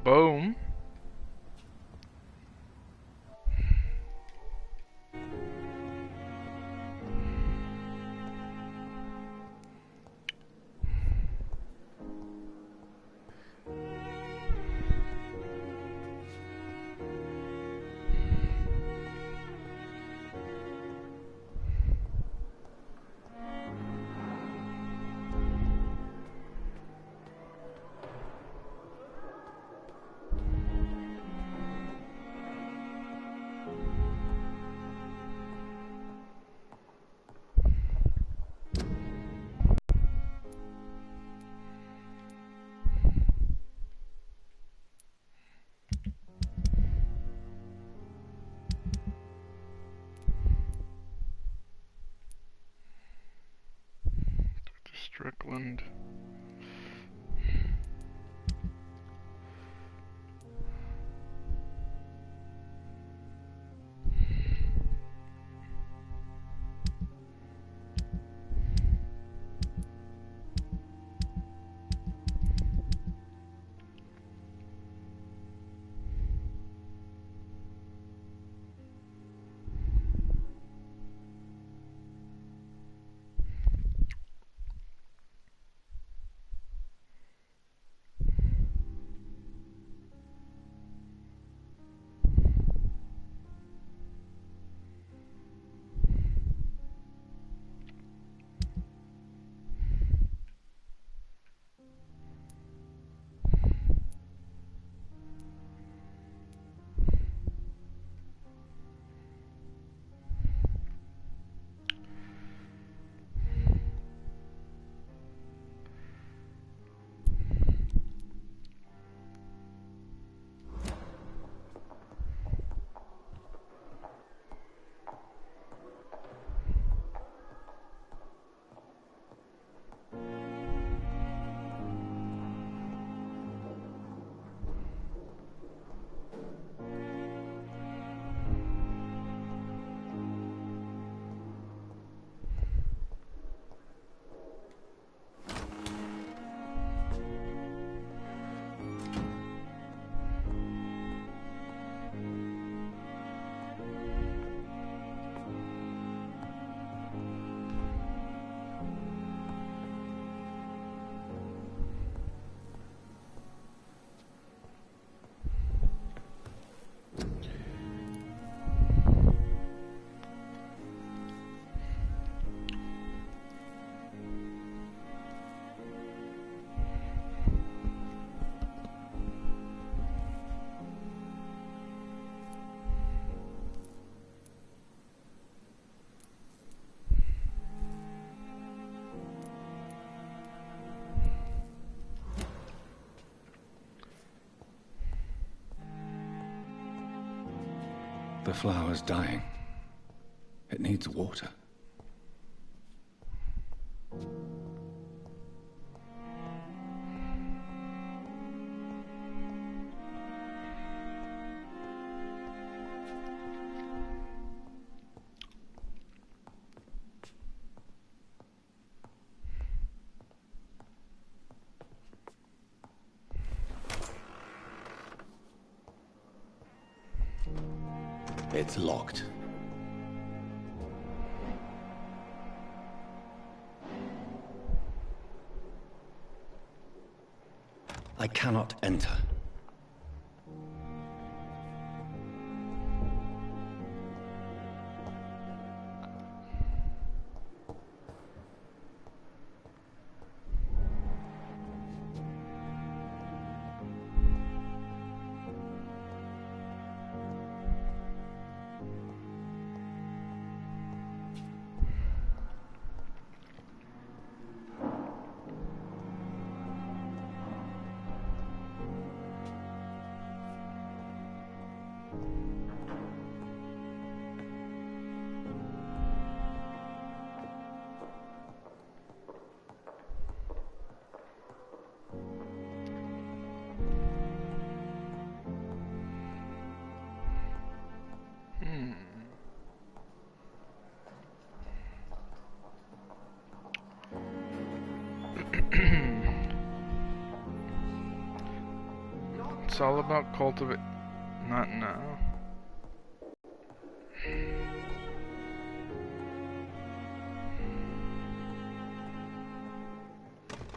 Boom. Strickland. The flower's dying. It needs water. It's locked. I cannot enter. It's all about cultivate. Not now.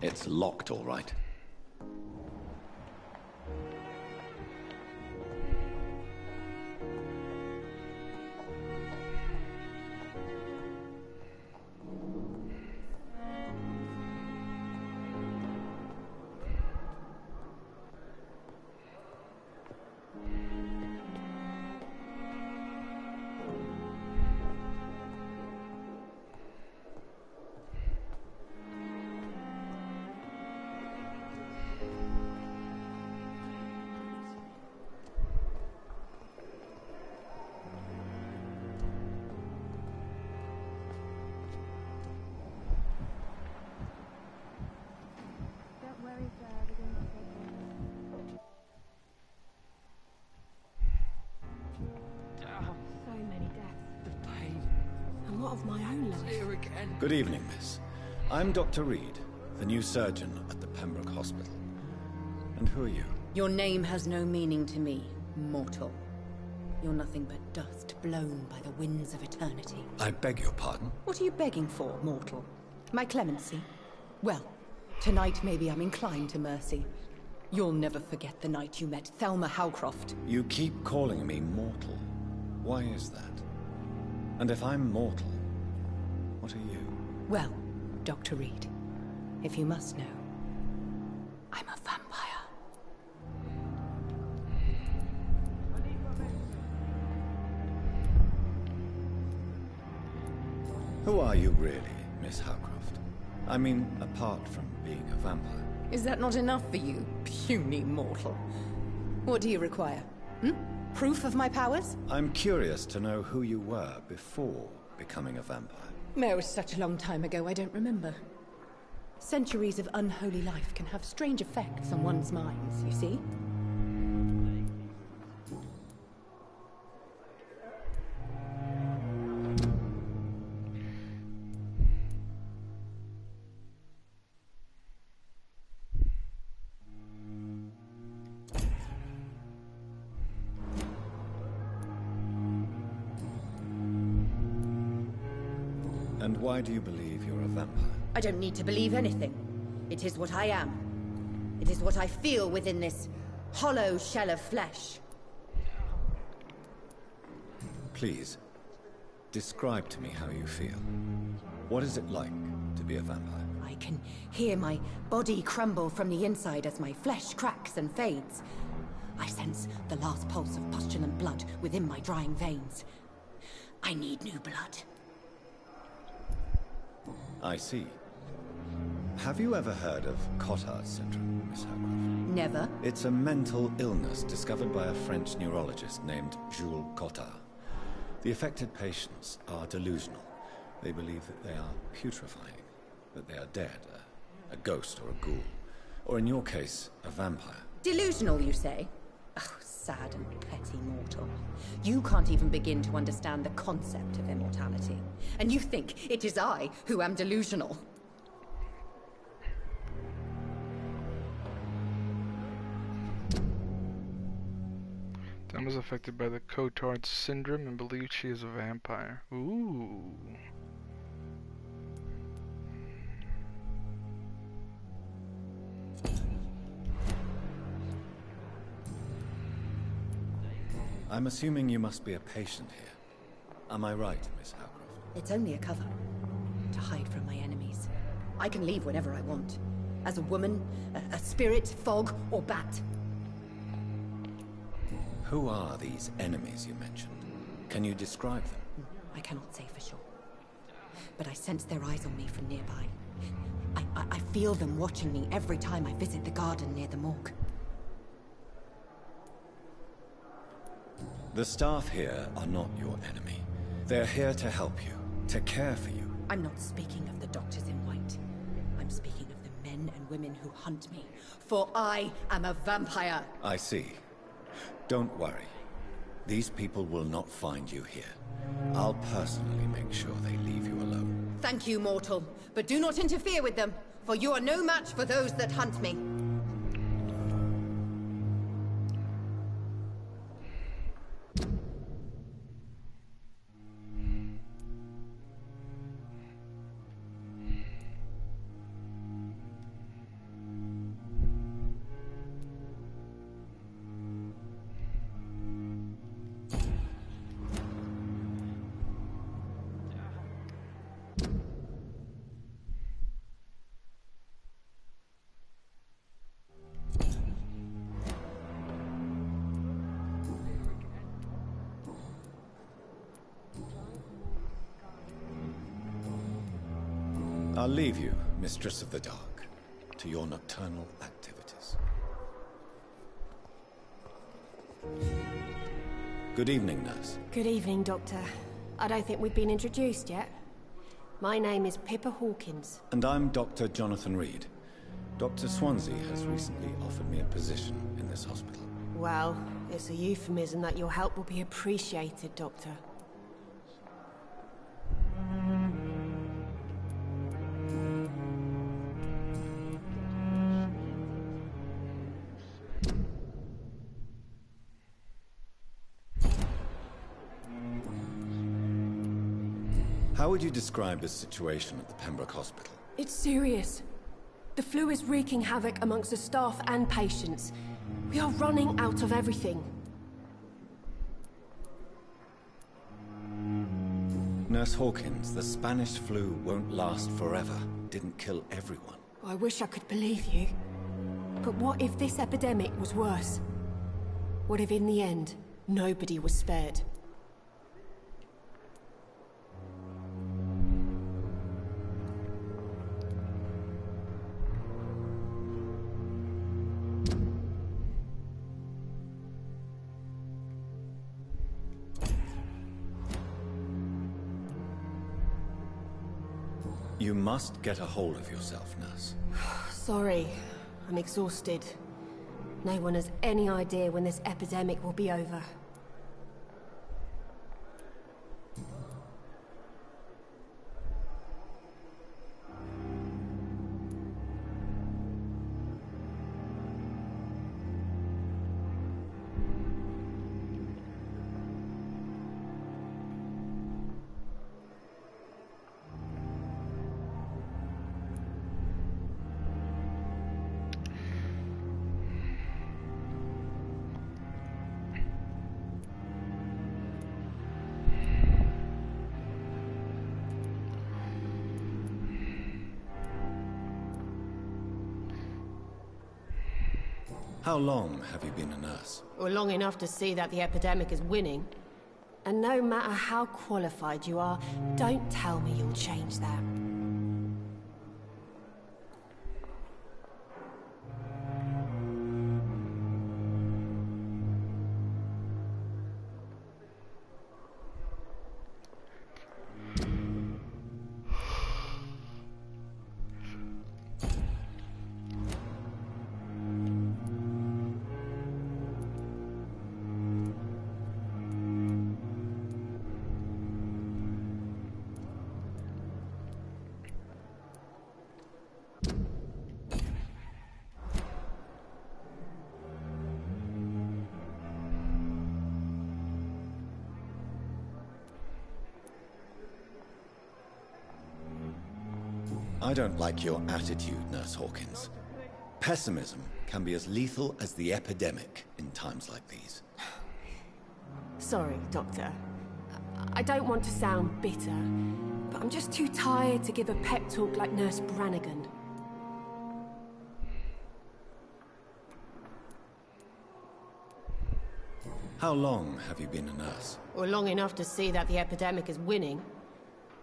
It's locked, all right. Good evening, miss. I'm Dr. Reed, the new surgeon at the Pembroke Hospital. And who are you? Your name has no meaning to me, mortal. You're nothing but dust blown by the winds of eternity. I beg your pardon? What are you begging for, mortal? My clemency? Well, tonight maybe I'm inclined to mercy. You'll never forget the night you met Thelma Howcroft. You keep calling me mortal. Why is that? And if I'm mortal, what are you? Well, Dr. Reed, if you must know, I'm a vampire. Who are you really, Miss Howcroft? I mean, apart from being a vampire. Is that not enough for you, puny mortal? What do you require? Proof of my powers? I'm curious to know who you were before becoming a vampire. It was such a long time ago, I don't remember. Centuries of unholy life can have strange effects on one's minds, you see? And why do you believe you're a vampire? I don't need to believe anything. It is what I am. It is what I feel within this hollow shell of flesh. Please, describe to me how you feel. What is it like to be a vampire? I can hear my body crumble from the inside as my flesh cracks and fades. I sense the last pulse of postulant blood within my drying veins. I need new blood. I see. Have you ever heard of Cotard's syndrome, Miss Howcroft? Never. It's a mental illness discovered by a French neurologist named Jules Cotard. The affected patients are delusional. They believe that they are putrefying, that they are dead, a ghost or a ghoul. Or in your case, a vampire. Delusional, you say? Oh, sad and petty mortal. You can't even begin to understand the concept of immortality. And you think it is I who am delusional. Them is affected by the Cotard syndrome and believes she is a vampire. Ooh. I'm assuming you must be a patient here. Am I right, Miss Howcroft? It's only a cover. To hide from my enemies. I can leave whenever I want. As a woman, a spirit, fog, or bat. Who are these enemies you mentioned? Can you describe them? I cannot say for sure. But I sense their eyes on me from nearby. I feel them watching me every time I visit the garden near the morgue. The staff here are not your enemy. They're here to help you, to care for you. I'm not speaking of the doctors in white. I'm speaking of the men and women who hunt me. For I am a vampire. I see. Don't worry. These people will not find you here. I'll personally make sure they leave you alone. Thank you, mortal. But do not interfere with them, for you are no match for those that hunt me. I'll leave you, Mistress of the Dark, to your nocturnal activities. Good evening, nurse. Good evening, Doctor. I don't think we've been introduced yet. My name is Pippa Hawkins. And I'm Dr. Jonathan Reed. Dr. Swansea has recently offered me a position in this hospital. Well, it's a euphemism that your help will be appreciated, Doctor. How would you describe the situation at the Pembroke Hospital? It's serious. The flu is wreaking havoc amongst the staff and patients. We are running out of everything. Nurse Hawkins, the Spanish flu won't last forever. Didn't kill everyone. I wish I could believe you. But what if this epidemic was worse? What if in the end, nobody was spared? You must get a hold of yourself, nurse. Sorry, I'm exhausted. No one has any idea when this epidemic will be over. How long have you been a nurse? Well, long enough to see that the epidemic is winning. And no matter how qualified you are, don't tell me you'll change that. I don't like your attitude, Nurse Hawkins. Pessimism can be as lethal as the epidemic in times like these. Sorry, Doctor. I don't want to sound bitter, but I'm just too tired to give a pep talk like Nurse Brannigan. How long have you been a nurse? Well, long enough to see that the epidemic is winning.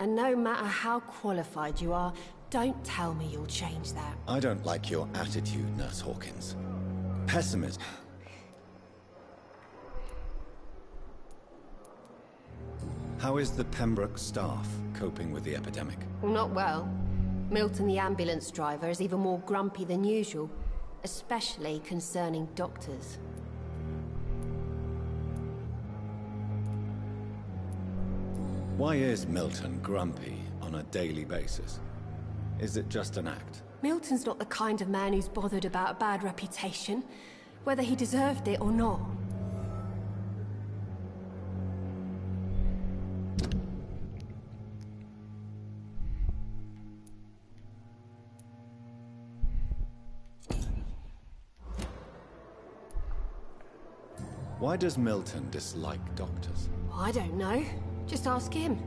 And no matter how qualified you are, don't tell me you'll change that. I don't like your attitude, Nurse Hawkins. Pessimism. How is the Pembroke staff coping with the epidemic? Well, not well. Milton, the ambulance driver, is even more grumpy than usual, especially concerning doctors. Why is Milton grumpy on a daily basis? Is it just an act? Milton's not the kind of man who's bothered about a bad reputation, whether he deserved it or not. Why does Milton dislike doctors? I don't know. Just ask him.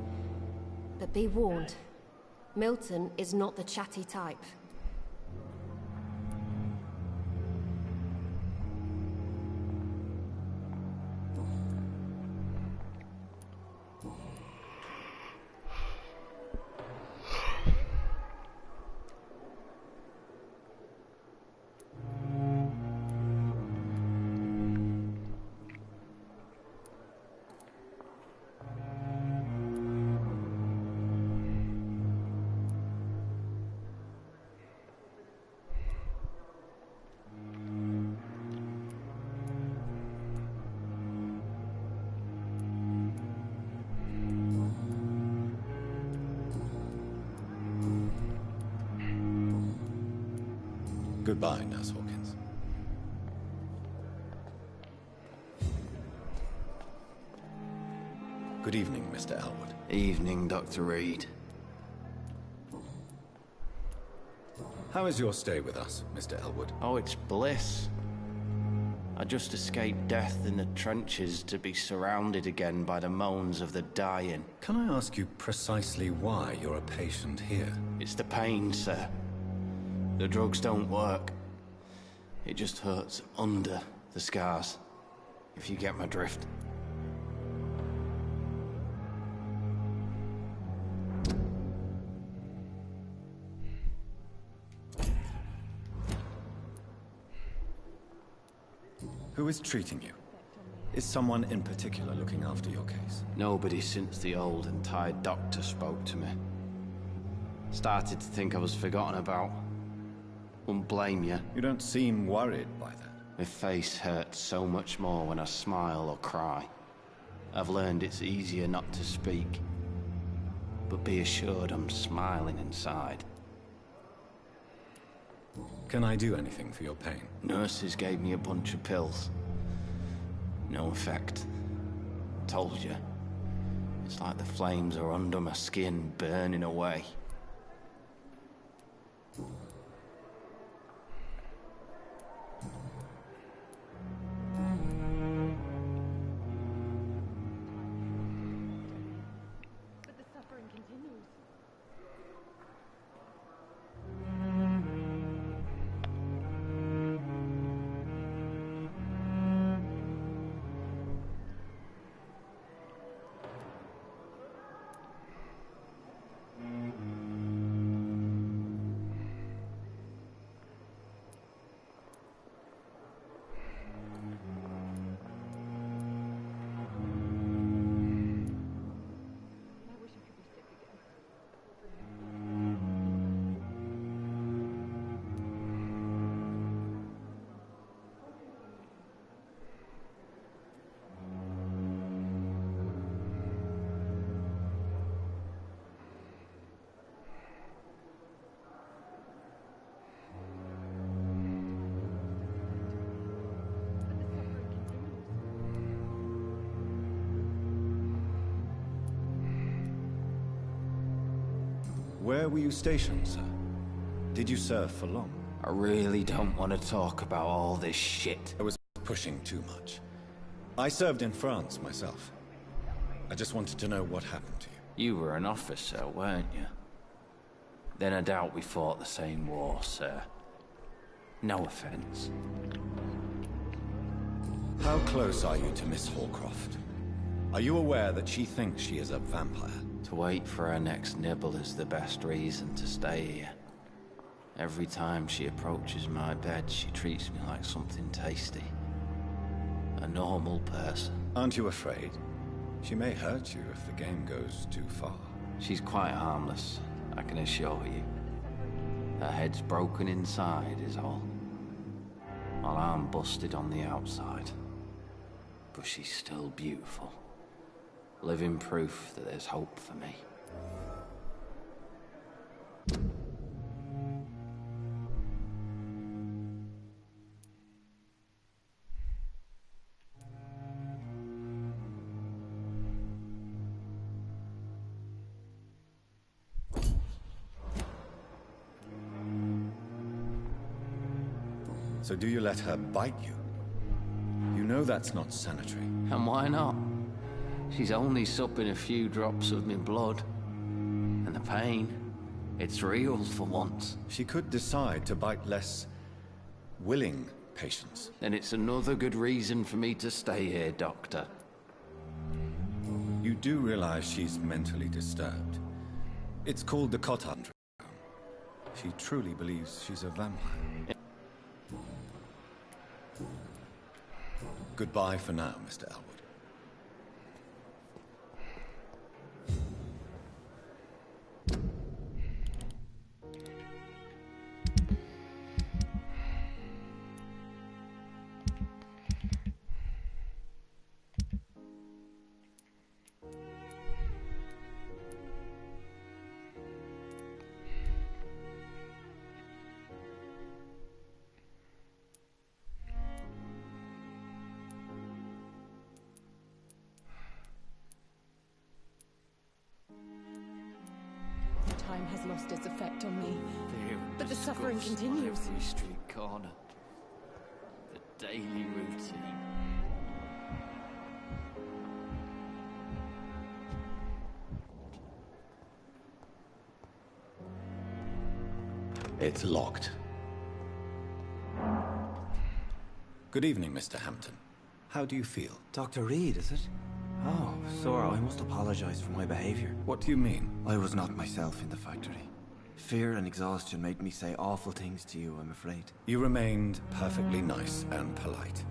But be warned. Milton is not the chatty type. Goodbye, Nurse Hawkins. Good evening, Mr. Elwood. Evening, Dr. Reed. How is your stay with us, Mr. Elwood? Oh, it's bliss. I just escaped death in the trenches to be surrounded again by the moans of the dying. Can I ask you precisely why you're a patient here? It's the pain, sir. The drugs don't work. It just hurts under the scars, if you get my drift. Who is treating you? Is someone in particular looking after your case? Nobody since the old and tired doctor spoke to me. Started to think I was forgotten about. Wouldn't blame you. You don't seem worried by that. My face hurts so much more when I smile or cry. I've learned it's easier not to speak. But be assured I'm smiling inside. Can I do anything for your pain? Nurses gave me a bunch of pills. No effect. Told you. It's like the flames are under my skin, burning away. But the suffering continues. Where were you stationed, sir? Did you serve for long? I really don't want to talk about all this shit. I was pushing too much. I served in France myself. I just wanted to know what happened to you. You were an officer, weren't you? Then I doubt we fought the same war, sir. No offense. How close are you to Miss Hallcroft? Are you aware that she thinks she is a vampire? To wait for her next nibble is the best reason to stay here. Every time she approaches my bed, she treats me like something tasty. A normal person. Aren't you afraid? She may hurt you if the game goes too far. She's quite harmless, I can assure you. Her head's broken inside is all. While I'm busted on the outside. But she's still beautiful. Living proof that there's hope for me. So do you let her bite you? You know that's not sanitary. And why not? She's only supping a few drops of me blood. And the pain, it's real for once. She could decide to bite less willing patients. Then it's another good reason for me to stay here, Doctor. You do realize she's mentally disturbed. It's called the Cotard. She truly believes she's a vampire. Goodbye for now, Mr. Elwood. lost its effect on me. Fear and But the suffering disgust on continues. every street corner. The daily routine. It's locked. Good evening, Mr. Hampton. How do you feel? Dr. Reed, is it? Oh, Sora, I must apologize for my behavior. What do you mean? I was not myself in the factory. Fear and exhaustion made me say awful things to you, I'm afraid. You remained perfectly nice and polite.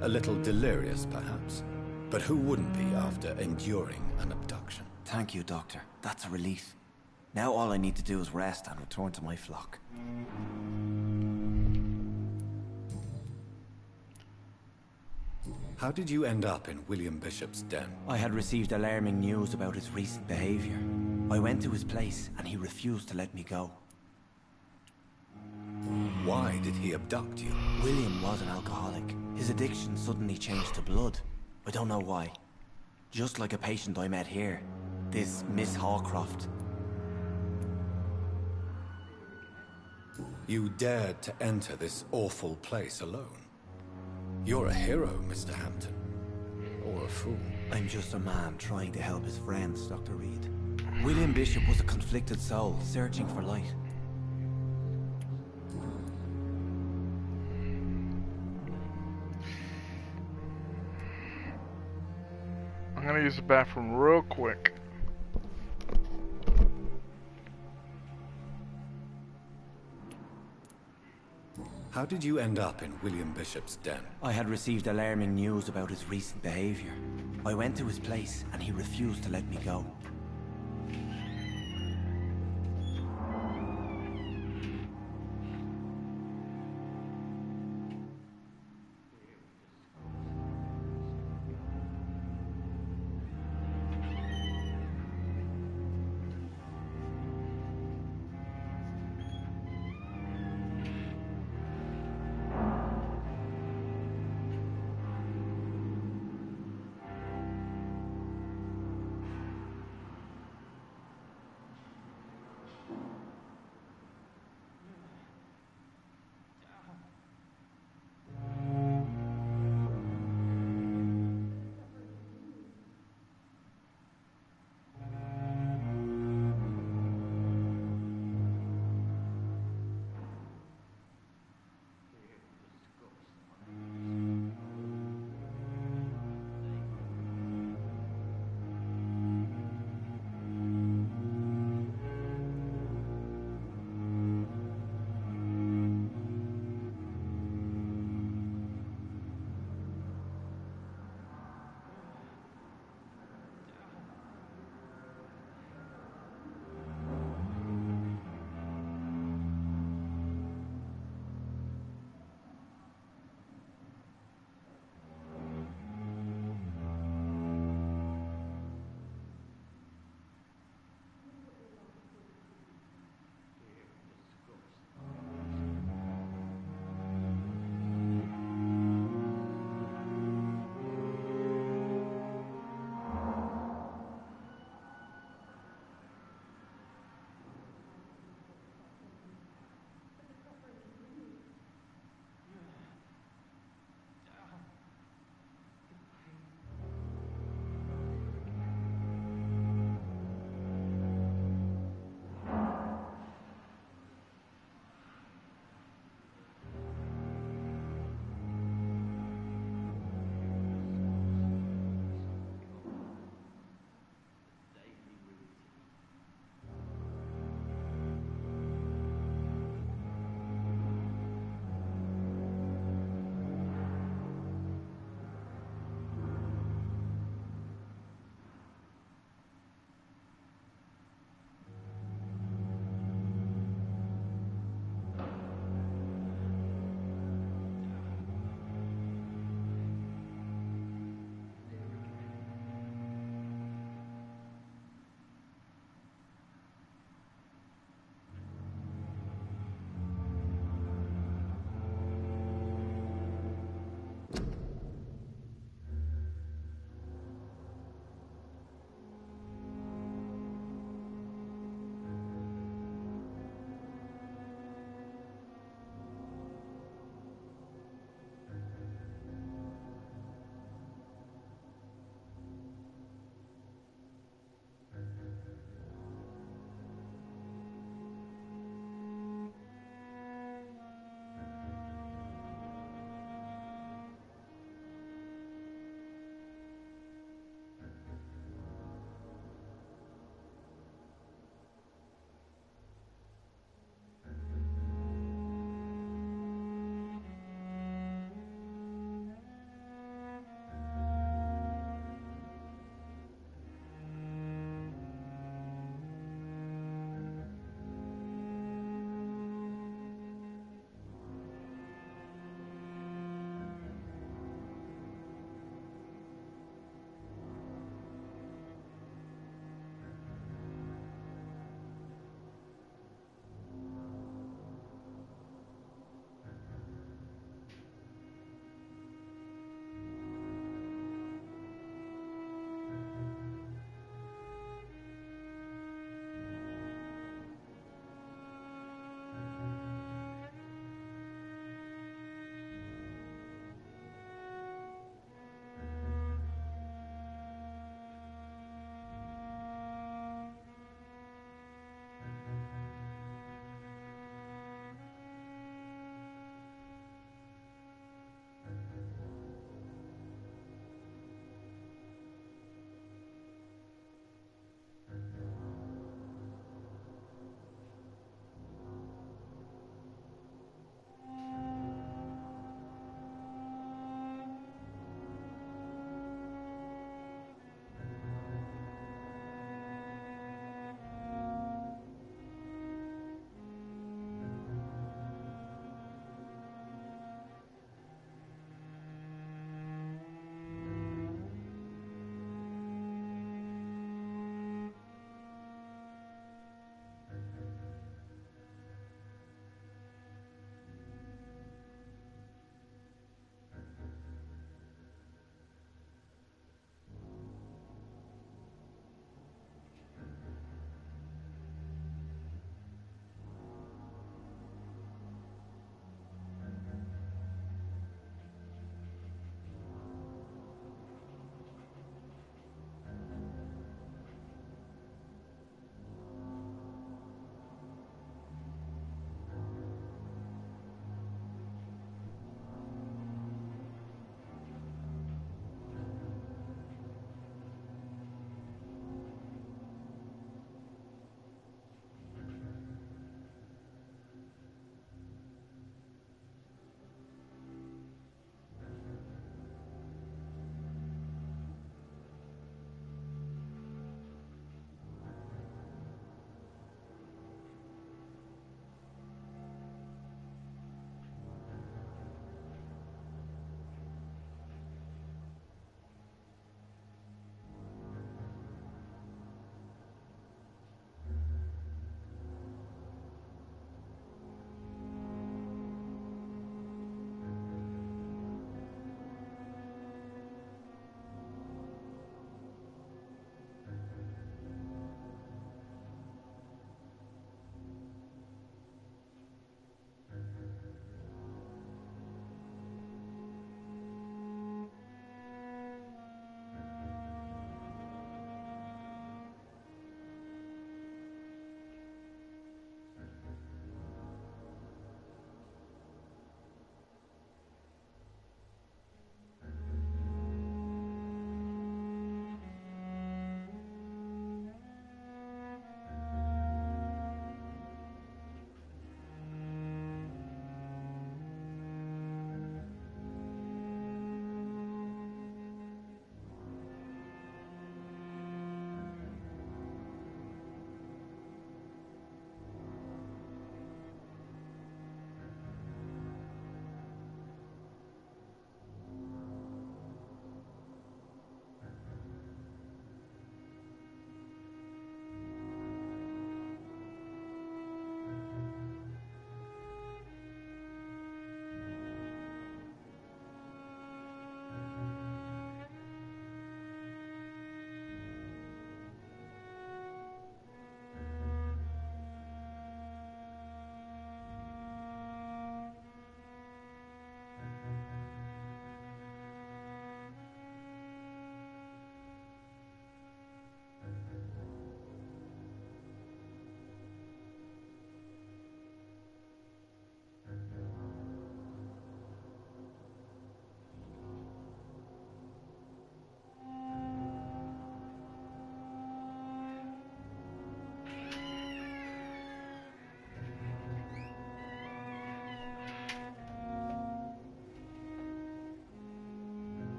A little delirious, perhaps. But who wouldn't be after enduring an abduction? Thank you, Doctor. That's a relief. Now all I need to do is rest and return to my flock. How did you end up in William Bishop's den? I had received alarming news about his recent behavior. I went to his place and he refused to let me go. Why did he abduct you? William was an alcoholic. His addiction suddenly changed to blood. I don't know why. Just like a patient I met here. This Miss Hawcroft. You dared to enter this awful place alone. You're a hero, Mr. Hampton. Or a fool. I'm just a man trying to help his friends, Dr. Reed. William Bishop was a conflicted soul, searching for light. I'm gonna use the bathroom real quick. How did you end up in William Bishop's den? I had received alarming news about his recent behavior. I went to his place and he refused to let me go.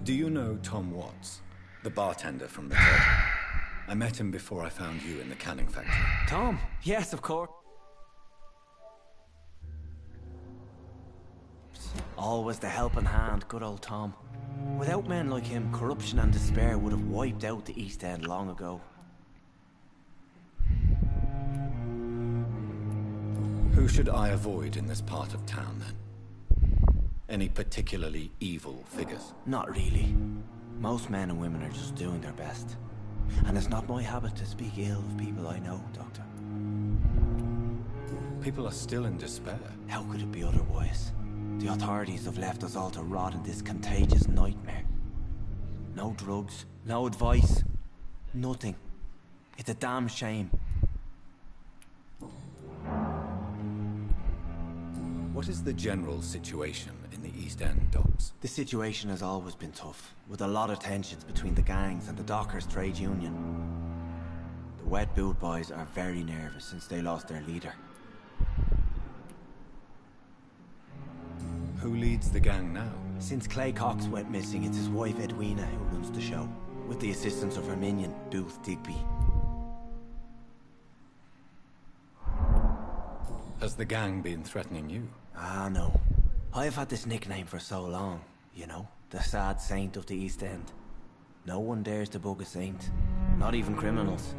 Do you know Tom Watts, the bartender from the club? I met him before I found you in the canning factory. Tom? Yes, of course. Always the helping hand, good old Tom. Without men like him, corruption and despair would have wiped out the East End long ago. Who should I avoid in this part of town, then? Any particularly evil figures? Not really. Most men and women are just doing their best. And it's not my habit to speak ill of people I know, Doctor. People are still in despair. How could it be otherwise? The authorities have left us all to rot in this contagious nightmare. No drugs, no advice, nothing. It's a damn shame. What is the general situation in the East End docks? The situation has always been tough, with a lot of tensions between the gangs and the Dockers' trade union. The Wet Boot Boys are very nervous since they lost their leader. Who leads the gang now? Since Clay Cox went missing, it's his wife Edwina who runs the show, with the assistance of her minion, Booth Digby. Has the gang been threatening you? Ah, no. I've had this nickname for so long, you know, the sad saint of the East End. No one dares to bug a saint, not even criminals.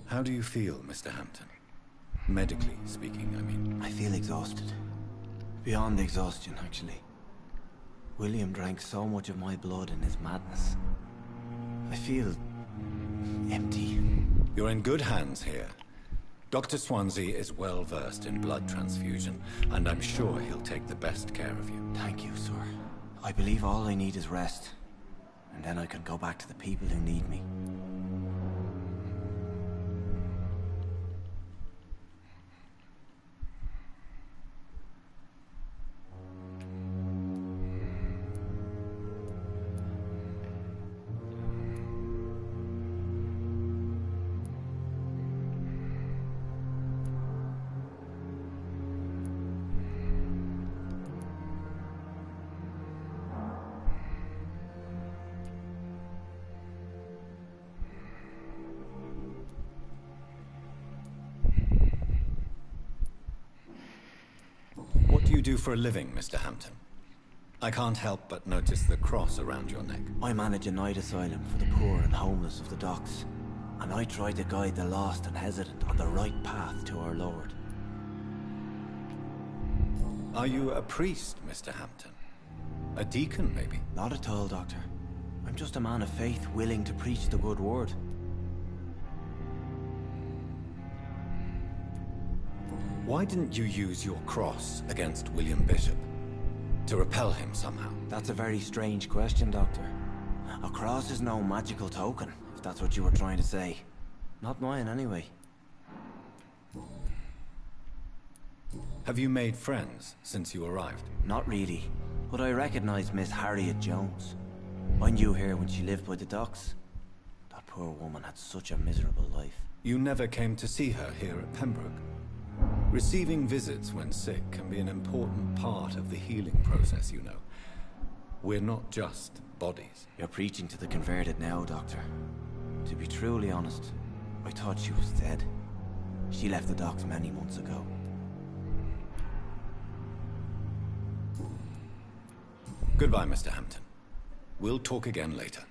How do you feel, Mr. Hampton? Medically speaking, I mean. I feel exhausted. Beyond exhaustion, actually. William drank so much of my blood in his madness. I feel empty. You're in good hands here. Dr. Swansea is well versed in blood transfusion, and I'm sure he'll take the best care of you. Thank you, sir. I believe all I need is rest. And then I can go back to the people who need me. What do you do for a living, Mr. Hampton? I can't help but notice the cross around your neck. I manage a night asylum for the poor and homeless of the docks. And I try to guide the lost and hesitant on the right path to our Lord. Are you a priest, Mr. Hampton? A deacon, maybe? Not at all, Doctor. I'm just a man of faith willing to preach the good word. Why didn't you use your cross against William Bishop? To repel him somehow? That's a very strange question, Doctor. A cross is no magical token, if that's what you were trying to say. Not mine, anyway. Have you made friends since you arrived? Not really, but I recognize Miss Harriet Jones. I knew her when she lived by the docks. That poor woman had such a miserable life. You never came to see her here at Pembroke? Receiving visits when sick can be an important part of the healing process, you know. We're not just bodies. You're preaching to the converted now, Doctor. To be truly honest, I thought she was dead. She left the docks many months ago. Goodbye, Mr. Hampton. We'll talk again later.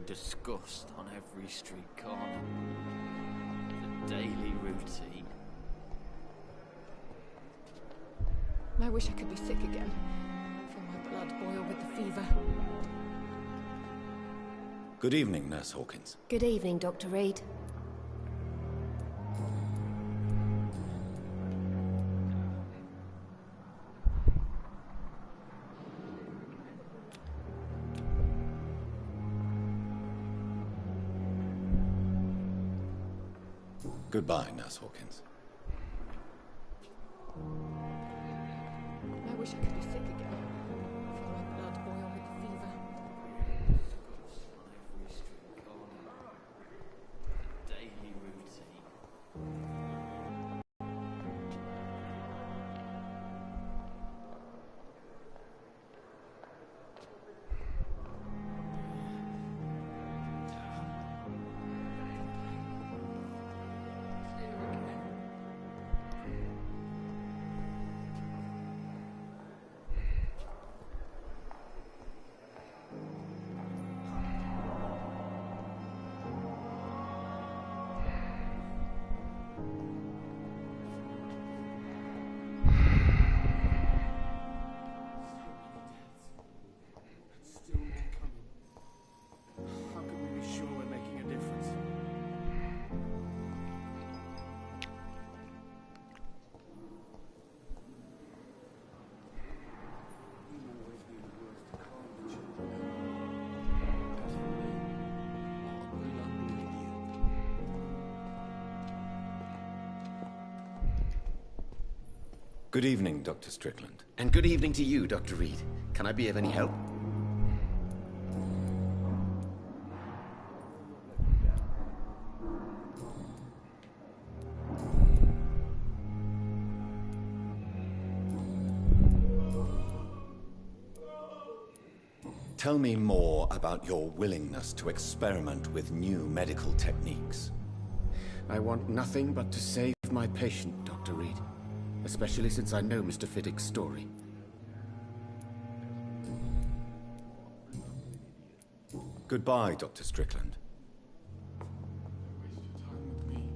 Disgust on every street corner. The daily routine. I wish I could be sick again. Feel my blood boil with the fever. Good evening, Nurse Hawkins. Good evening, Dr. Reed. Goodbye, Nurse Hawkins. I wish I could be sick again. Feel my blood boil with the fever. Daily routine. How can we be sure we're making a difference? Good evening, Dr. Strickland. And good evening to you, Dr. Reed. Can I be of any help? Tell me more about your willingness to experiment with new medical techniques. I want nothing but to save my patient, Dr. Reed. Especially since I know Mr. Fiddick's story. Goodbye, Dr. Strickland. Waste your time with me.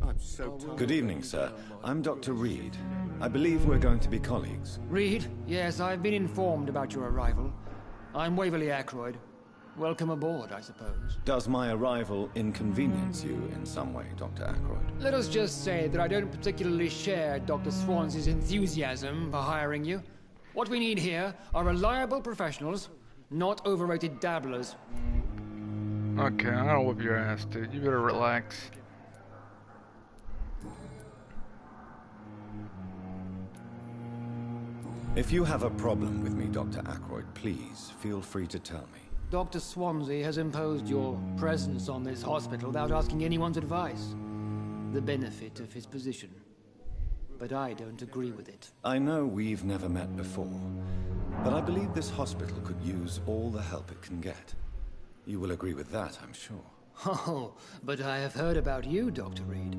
I'm so tired. Good evening, sir. I'm Dr. Reed. I believe we're going to be colleagues. Reed, yes, I've been informed about your arrival. I'm Waverly Ackroyd. Welcome aboard, I suppose. Does my arrival inconvenience you in some way, Dr. Ackroyd? Let us just say that I don't particularly share Dr. Swansea's enthusiasm for hiring you. What we need here are reliable professionals, not overrated dabblers. Okay, I'm gonna whoop your ass, dude. You better relax. If you have a problem with me, Dr. Ackroyd, please feel free to tell me. Dr. Swansea has imposed your presence on this hospital without asking anyone's advice. The benefit of his position. But I don't agree with it. I know we've never met before, but I believe this hospital could use all the help it can get. You will agree with that, I'm sure. Oh, but I have heard about you, Dr. Reed.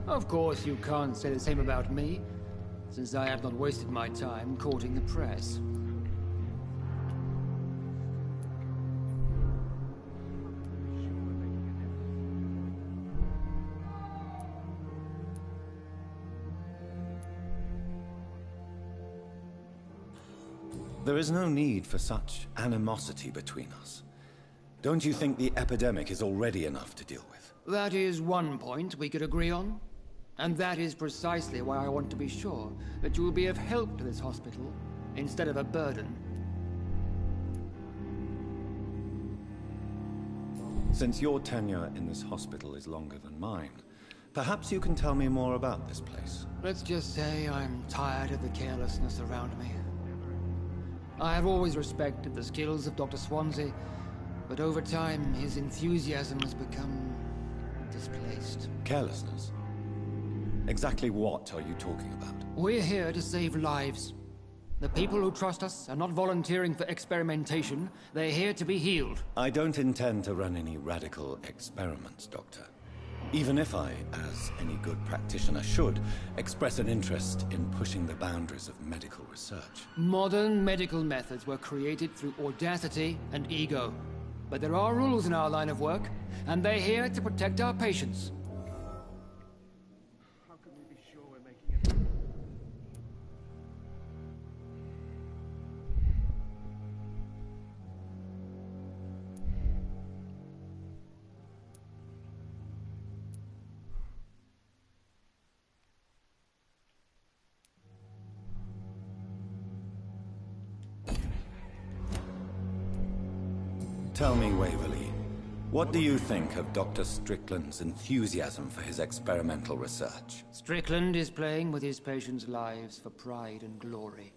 Of course, you can't say the same about me, since I have not wasted my time courting the press. There is no need for such animosity between us. Don't you think the epidemic is already enough to deal with? That is one point we could agree on. And that is precisely why I want to be sure that you will be of help to this hospital, instead of a burden. Since your tenure in this hospital is longer than mine, perhaps you can tell me more about this place. Let's just say I'm tired of the carelessness around me. I have always respected the skills of Dr. Swansea, but over time his enthusiasm has become displaced. Carelessness? Exactly what are you talking about? We're here to save lives. The people who trust us are not volunteering for experimentation. They're here to be healed. I don't intend to run any radical experiments, Doctor. Even if I, as any good practitioner should, express an interest in pushing the boundaries of medical research. Modern medical methods were created through audacity and ego. But there are rules in our line of work, and they're here to protect our patients. How can we be sure we're making a difference? Tell me, Waverly, what do you think of Dr. Strickland's enthusiasm for his experimental research? Strickland is playing with his patients' lives for pride and glory.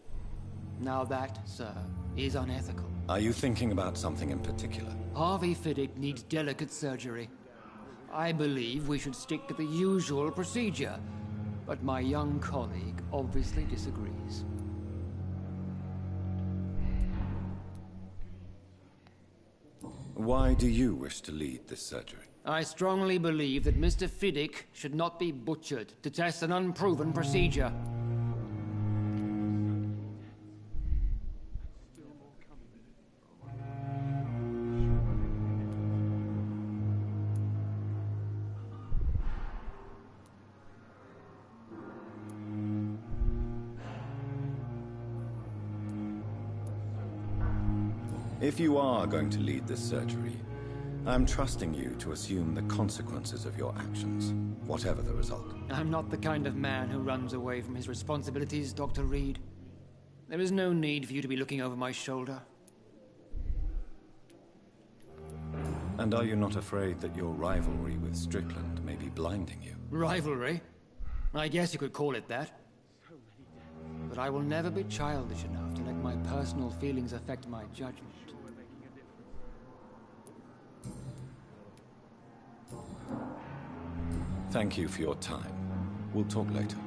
Now that, sir, is unethical. Are you thinking about something in particular? Harvey Fiddick needs delicate surgery. I believe we should stick to the usual procedure, but my young colleague obviously disagrees. Why do you wish to lead this surgery? I strongly believe that Mr. Fiddick should not be butchered to test an unproven procedure. If you are going to lead this surgery, I'm trusting you to assume the consequences of your actions, whatever the result. I'm not the kind of man who runs away from his responsibilities, Dr. Reed. There is no need for you to be looking over my shoulder. And are you not afraid that your rivalry with Strickland may be blinding you? Rivalry? I guess you could call it that. But I will never be childish enough to let my personal feelings affect my judgment. Thank you for your time. We'll talk later.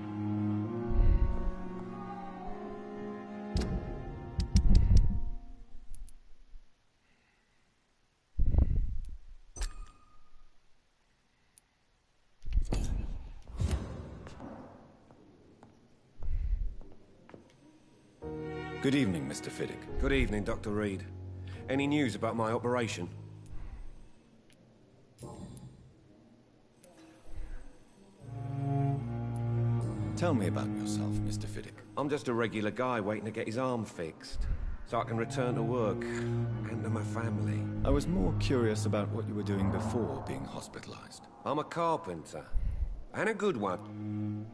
Good evening, Mr. Fiddick. Good evening, Dr. Reed. Any news about my operation? Tell me about yourself, Mr. Fiddick. I'm just a regular guy waiting to get his arm fixed, so I can return to work and to my family. I was more curious about what you were doing before being hospitalized. I'm a carpenter, and a good one.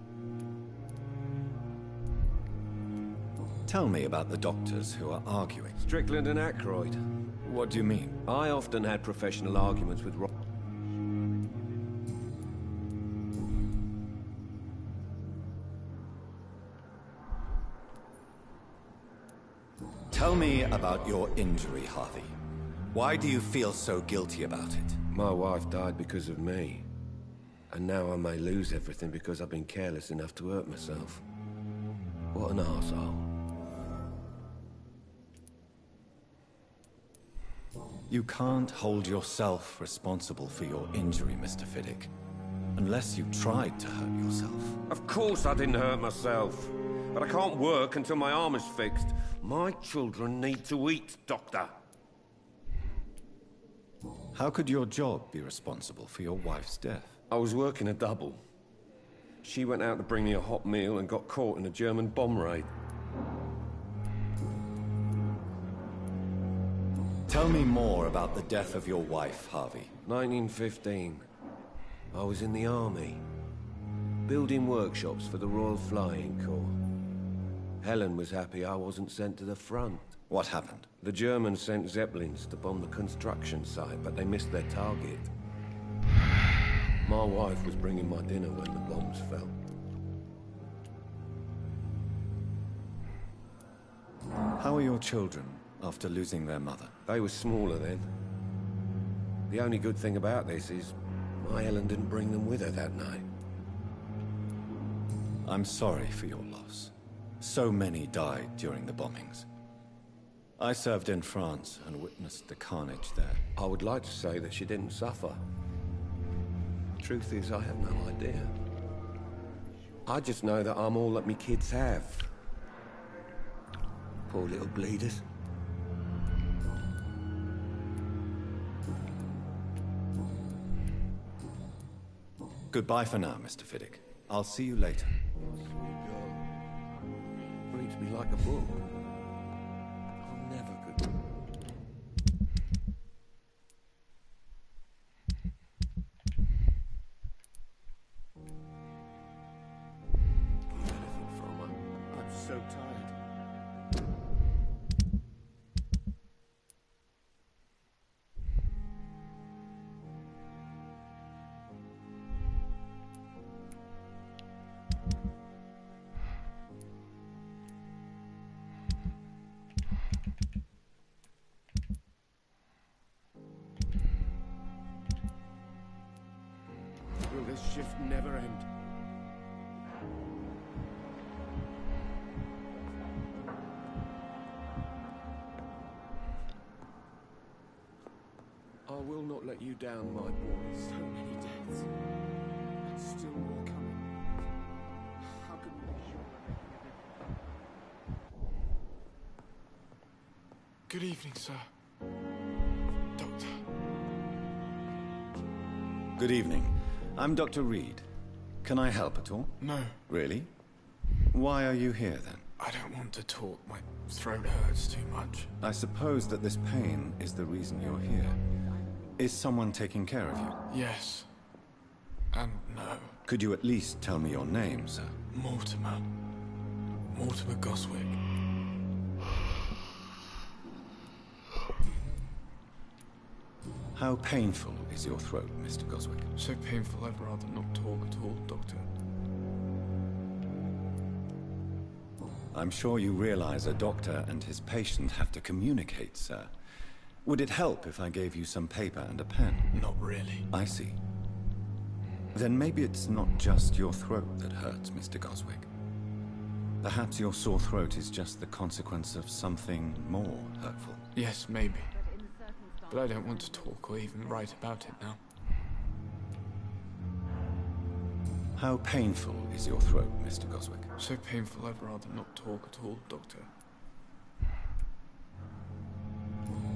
Tell me about the doctors who are arguing. Strickland and Aykroyd. What do you mean? I often had professional arguments with Tell me about your injury, Harvey. Why do you feel so guilty about it? My wife died because of me. And now I may lose everything because I've been careless enough to hurt myself. What an arsehole. You can't hold yourself responsible for your injury, Mr. Fiddick. Unless you tried to hurt yourself. Of course I didn't hurt myself. But I can't work until my arm is fixed. My children need to eat, Doctor. How could your job be responsible for your wife's death? I was working a double. She went out to bring me a hot meal and got caught in a German bomb raid. Tell me more about the death of your wife, Harvey. 1915. I was in the army, building workshops for the Royal Flying Corps. Helen was happy I wasn't sent to the front. What happened? The Germans sent Zeppelins to bomb the construction site, but they missed their target. My wife was bringing my dinner when the bombs fell. How are your children after losing their mother? They were smaller then. The only good thing about this is my Helen didn't bring them with her that night. I'm sorry for your loss. So many died during the bombings. I served in France and witnessed the carnage there. I would like to say that she didn't suffer. Truth is, I have no idea. I just know that I'm all that me kids have. Poor little bleeders. Goodbye for now, Mr. Fiddick. I'll see you later. Sweet girl. Reads me like a book. I'm never good. Anything from her? I'm so tired. Will this shift never end? I will not let you down, my boys. So many deaths. And still more coming. How can we be sure that Good evening, sir. Doctor. Good evening. I'm Dr. Reed. Can I help at all? No, Really? Why are you here then? I don't want to talk. My throat hurts too much. I suppose that this pain is the reason you're here. Is someone taking care of you? Yes. And no. Could you at least tell me your name, sir? Mortimer. Mortimer Goswick. How painful is your throat, Mr. Goswick? So painful I'd rather not talk at all, Doctor. I'm sure you realize a doctor and his patient have to communicate, sir. Would it help if I gave you some paper and a pen? Not really. I see. Then maybe it's not just your throat that hurts, Mr. Goswick. Perhaps your sore throat is just the consequence of something more hurtful. Yes, maybe. But I don't want to talk or even write about it now. How painful is your throat, Mr. Goswick? So painful I'd rather not talk at all, Doctor.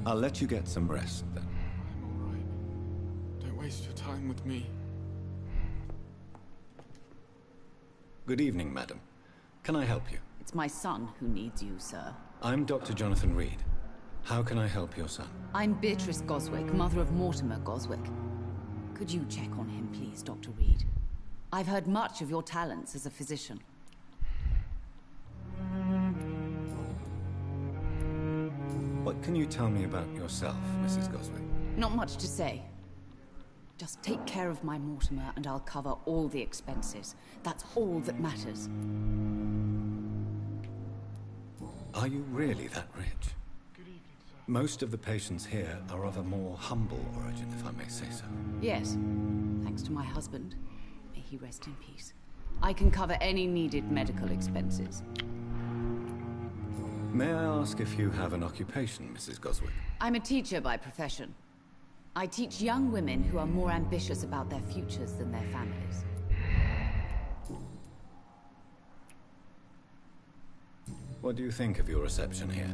I'll let you get some rest, then. I'm all right. Don't waste your time with me. Good evening, madam. Can I help you? It's my son who needs you, sir. I'm Dr. Jonathan Reed. How can I help your son? I'm Beatrice Goswick, mother of Mortimer Goswick. Could you check on him, please, Dr. Reed? I've heard much of your talents as a physician. What can you tell me about yourself, Mrs. Goswick? Not much to say. Just take care of my Mortimer and I'll cover all the expenses. That's all that matters. Are you really that rich? Good evening, sir. Most of the patients here are of a more humble origin, if I may say so. Yes, thanks to my husband. May he rest in peace. I can cover any needed medical expenses. May I ask if you have an occupation, Mrs. Goswick? I'm a teacher by profession. I teach young women who are more ambitious about their futures than their families. What do you think of your reception here?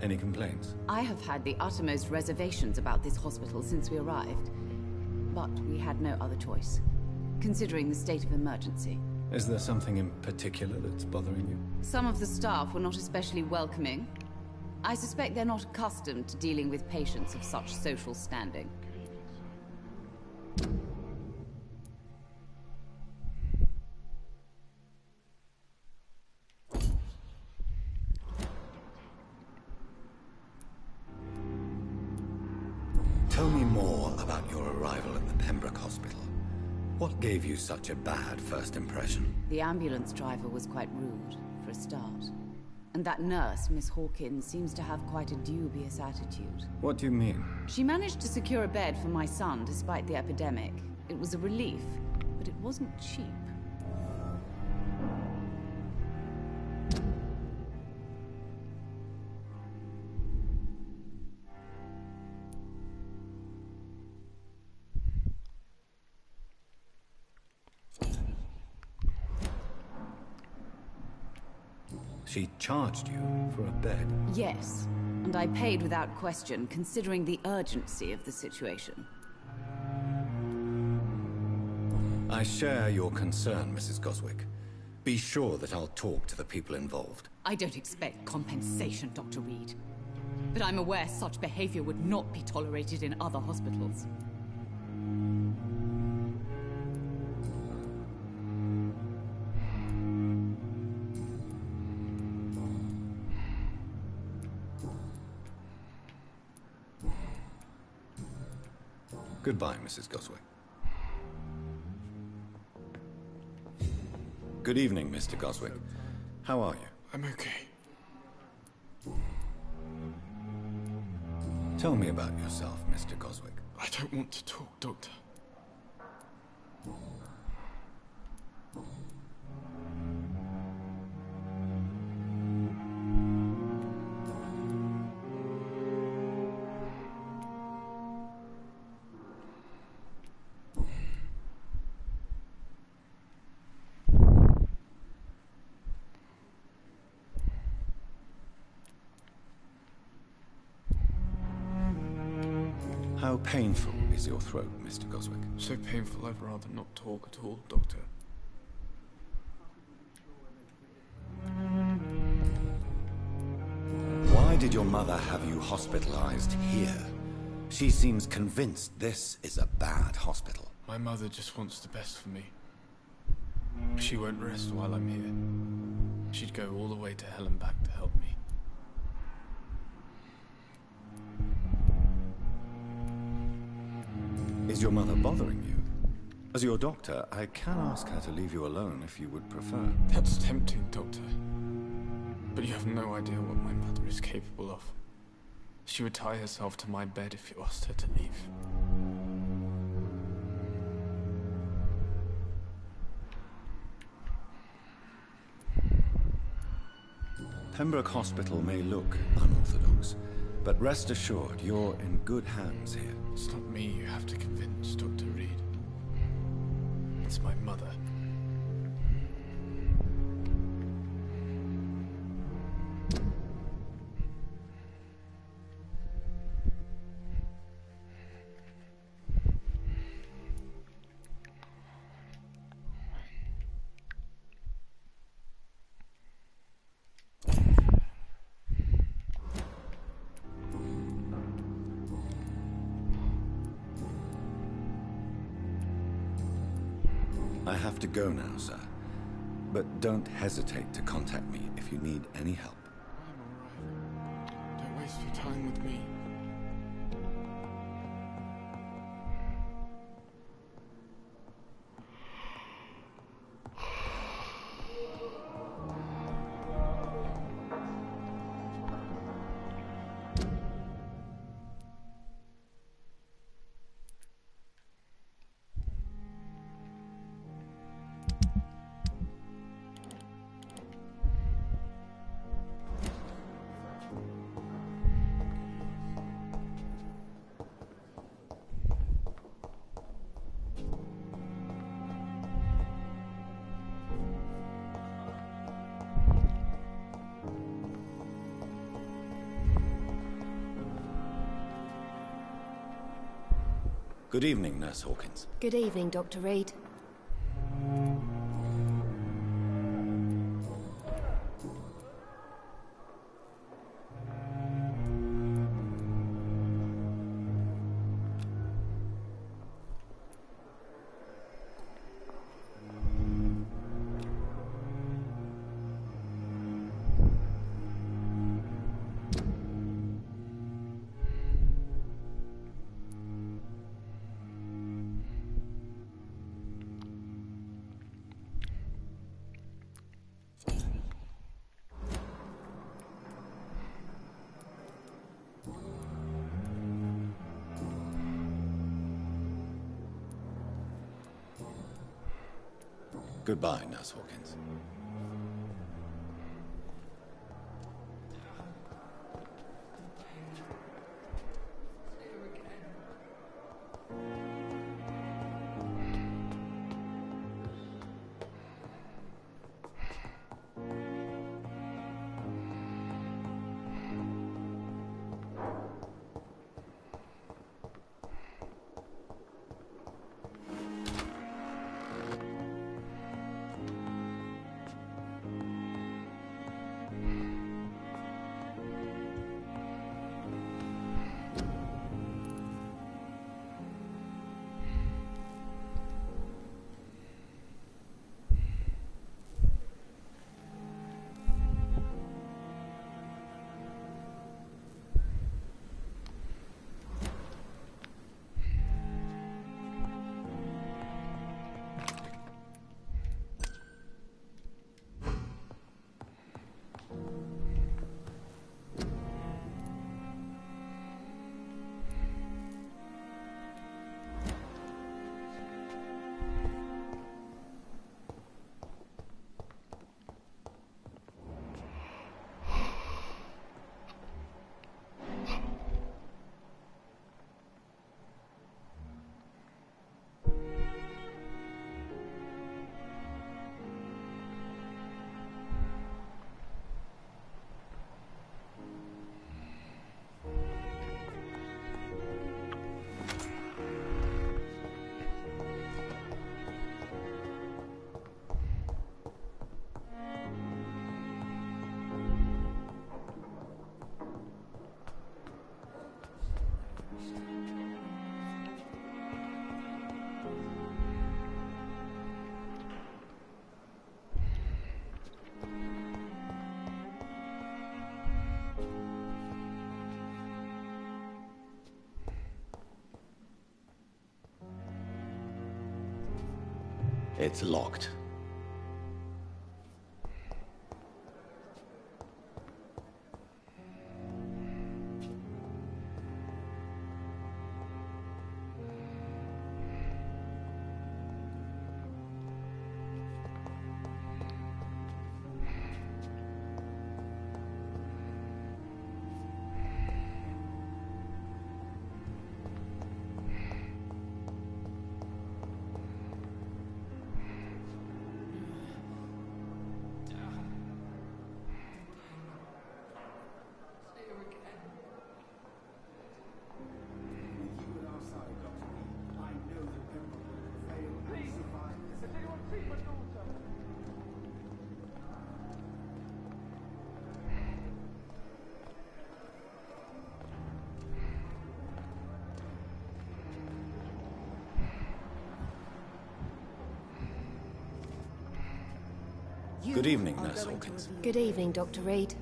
Any complaints? I have had the uttermost reservations about this hospital since we arrived. But we had no other choice, considering the state of emergency. Is there something in particular that's bothering you? Some of the staff were not especially welcoming. I suspect they're not accustomed to dealing with patients of such social standing. Tell me more about your arrival at the Pembroke Hospital. What gave you such a bad first impression? The ambulance driver was quite rude, for a start. And that nurse, Miss Hawkins, seems to have quite a dubious attitude. What do you mean? She managed to secure a bed for my son despite the epidemic. It was a relief, but it wasn't cheap. She charged you for a bed. Yes, and I paid without question, considering the urgency of the situation. I share your concern, Mrs. Goswick. Be sure that I'll talk to the people involved. I don't expect compensation, Dr. Reed. But I'm aware such behavior would not be tolerated in other hospitals. Goodbye, Mrs. Goswick. Good evening, Mr. Goswick. How are you? I'm okay. Tell me about yourself, Mr. Goswick. I don't want to talk, Doctor. How painful is your throat, Mr. Goswick? So painful I'd rather not talk at all, Doctor. Why did your mother have you hospitalized here? She seems convinced this is a bad hospital. My mother just wants the best for me. She won't rest while I'm here. She'd go all the way to hell and back to help me. Is your mother bothering you? As your doctor, I can ask her to leave you alone if you would prefer. That's tempting, Doctor. But you have no idea what my mother is capable of. She would tie herself to my bed if you asked her to leave. Pembroke Hospital may look unorthodox, but rest assured you're in good hands here. It's not me you have to convince, Dr. Reed. It's my mother. I have to go now, sir. But don't hesitate to contact me if you need any help. I'm alright. Don't waste your time with me. Good evening, Nurse Hawkins. Good evening, Dr. Reed. Goodbye, Nurse Hawkins. It's locked. Good evening, Nurse Hawkins. Good evening, Dr. Reed.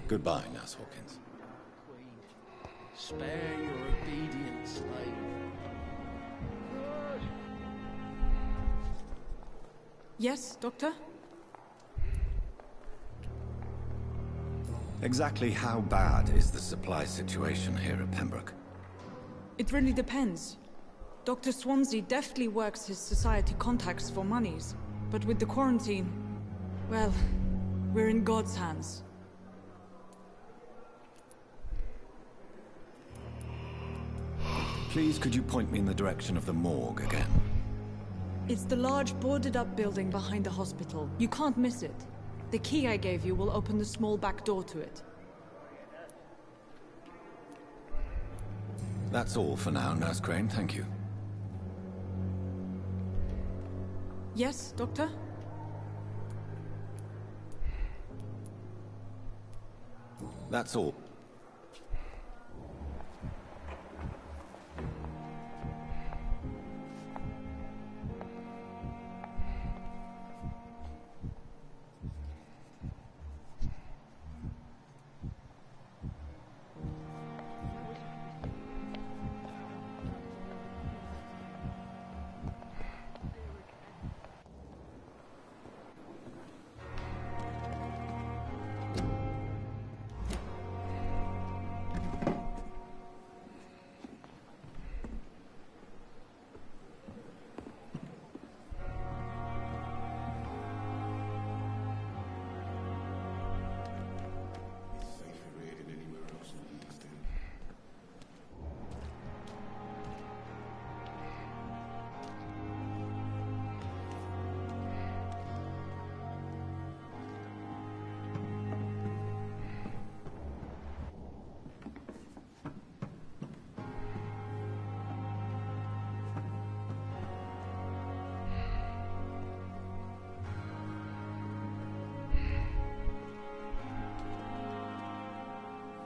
Goodbye, Nurse Hawkins. Spare your obedient slave. Yes, Doctor? Exactly how bad is the supply situation here at Pembroke? It really depends. Dr. Swansea deftly works his society contacts for monies, but with the quarantine, well, we're in God's hands. Please, could you point me in the direction of the morgue again? It's the large boarded-up building behind the hospital. You can't miss it. The key I gave you will open the small back door to it. That's all for now, Nurse Crane. Thank you. Yes, Doctor? That's all.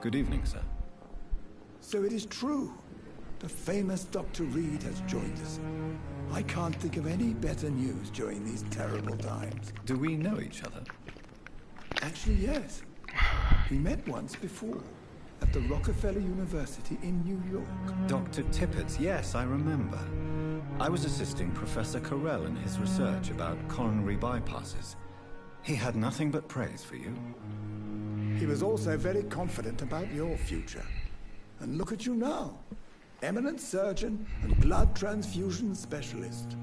Good evening, sir. So it is true. The famous Dr. Reed has joined us. I can't think of any better news during these terrible times. Do we know each other? Actually, yes. We met once before, at the Rockefeller University in New York. Dr. Tippett, yes, I remember. I was assisting Professor Carell in his research about coronary bypasses. He had nothing but praise for you. He was also very confident about your future. And look at you now. Eminent surgeon and blood transfusion specialist.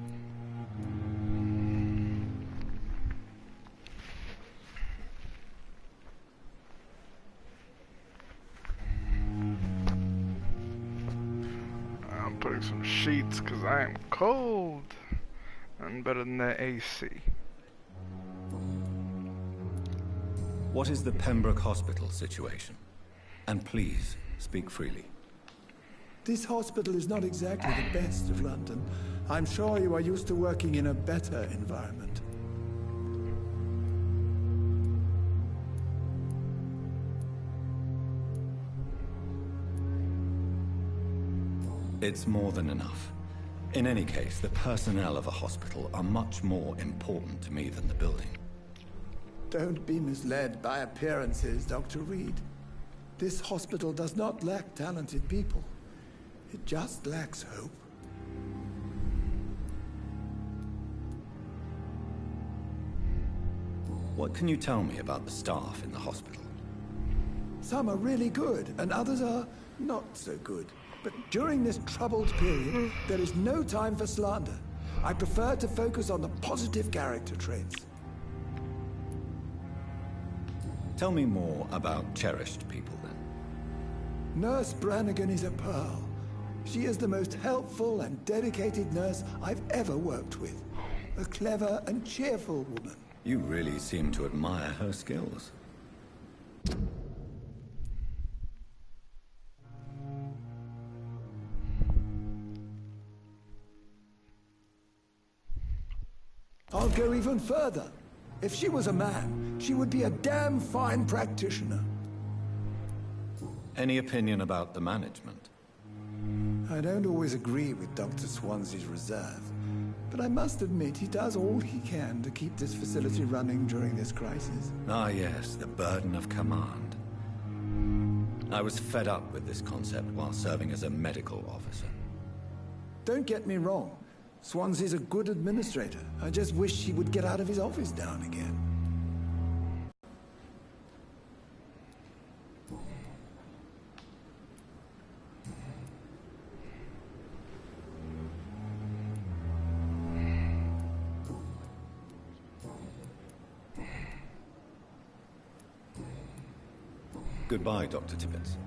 I'm putting some sheets because I am cold. I'm better than the AC. What is the Pembroke Hospital situation? And please, speak freely. This hospital is not exactly the best of London. I'm sure you are used to working in a better environment. It's more than enough. In any case, the personnel of a hospital are much more important to me than the building. Don't be misled by appearances, Dr. Reed. This hospital does not lack talented people. It just lacks hope. What can you tell me about the staff in the hospital? Some are really good, and others are not so good. But during this troubled period, there is no time for slander. I prefer to focus on the positive character traits. Tell me more about cherished people, then. Nurse Brannigan is a pearl. She is the most helpful and dedicated nurse I've ever worked with. A clever and cheerful woman. You really seem to admire her skills. I'll go even further. If she was a man, she would be a damn fine practitioner. Any opinion about the management? I don't always agree with Dr. Swansea's reserve, but I must admit he does all he can to keep this facility running during this crisis. Ah, yes, the burden of command. I was fed up with this concept while serving as a medical officer. Don't get me wrong. Swansea's a good administrator. I just wish he would get out of his office now and again. Goodbye, Dr. Tibbets.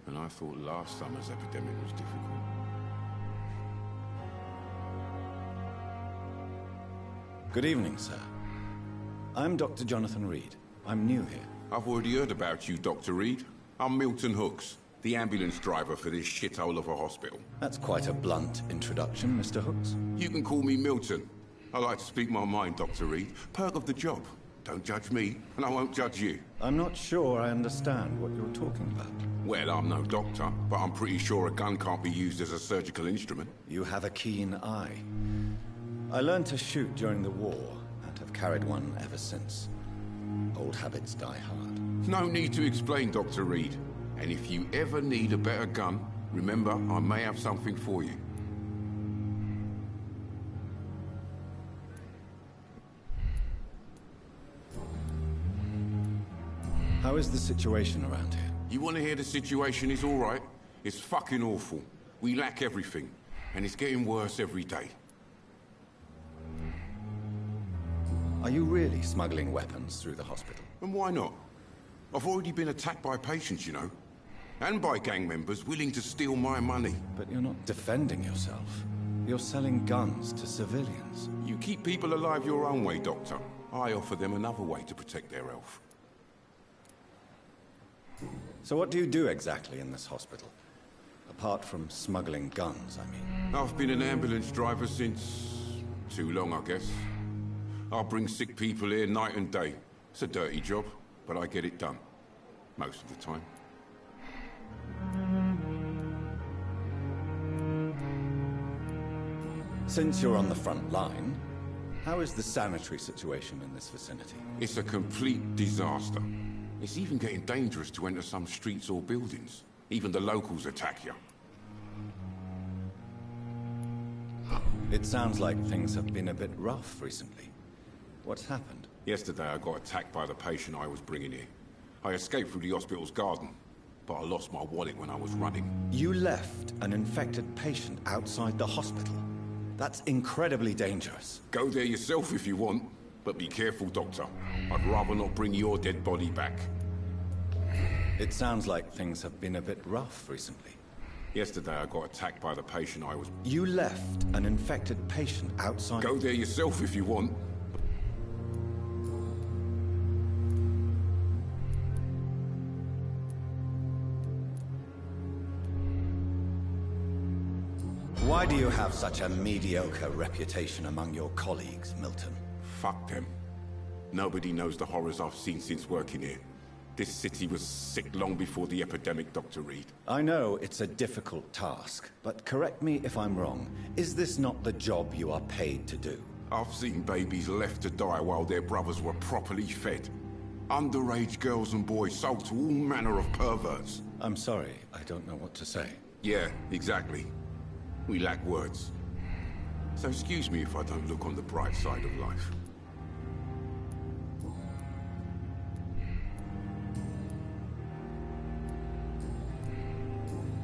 And I thought last summer's epidemic was difficult. Good evening, sir. I'm Dr. Jonathan Reed. I'm new here. I've already heard about you, Dr. Reed. I'm Milton Hooks, the ambulance driver for this shithole of a hospital. That's quite a blunt introduction, Mr. Hooks. You can call me Milton. I like to speak my mind, Dr. Reed. Perk of the job. Don't judge me, and I won't judge you. I'm not sure I understand what you're talking about. Well, I'm no doctor, but I'm pretty sure a gun can't be used as a surgical instrument. You have a keen eye. I learned to shoot during the war, and have carried one ever since. Old habits die hard. No need to explain, Dr. Reed. And if you ever need a better gun, remember, I may have something for you. How is the situation around here? You want to hear the situation is all right? It's fucking awful. We lack everything, and it's getting worse every day. Are you really smuggling weapons through the hospital? And why not? I've already been attacked by patients, you know. And by gang members willing to steal my money. But you're not defending yourself. You're selling guns to civilians. You keep people alive your own way, Doctor. I offer them another way to protect their health. So what do you do exactly in this hospital? Apart from smuggling guns, I mean. I've been an ambulance driver since... too long, I guess. I bring sick people here night and day. It's a dirty job, but I get it done. Most of the time. Since you're on the front line, how is the sanitary situation in this vicinity? It's a complete disaster. It's even getting dangerous to enter some streets or buildings. Even the locals attack you. It sounds like things have been a bit rough recently. What's happened? Yesterday I got attacked by the patient I was bringing here. I escaped through the hospital's garden, but I lost my wallet when I was running. You left an infected patient outside the hospital? That's incredibly dangerous. Go there yourself if you want, but be careful, Doctor. I'd rather not bring your dead body back. It sounds like things have been a bit rough recently. Yesterday I got attacked by the patient I was... You left an infected patient outside... Go there yourself if you want. Why do you have such a mediocre reputation among your colleagues, Milton? Fuck them. Nobody knows the horrors I've seen since working here. This city was sick long before the epidemic, Dr. Reed. I know it's a difficult task, but correct me if I'm wrong. Is this not the job you are paid to do? I've seen babies left to die while their brothers were properly fed. Underage girls and boys sold to all manner of perverts. I'm sorry, I don't know what to say. Yeah, exactly. We lack words. So excuse me if I don't look on the bright side of life.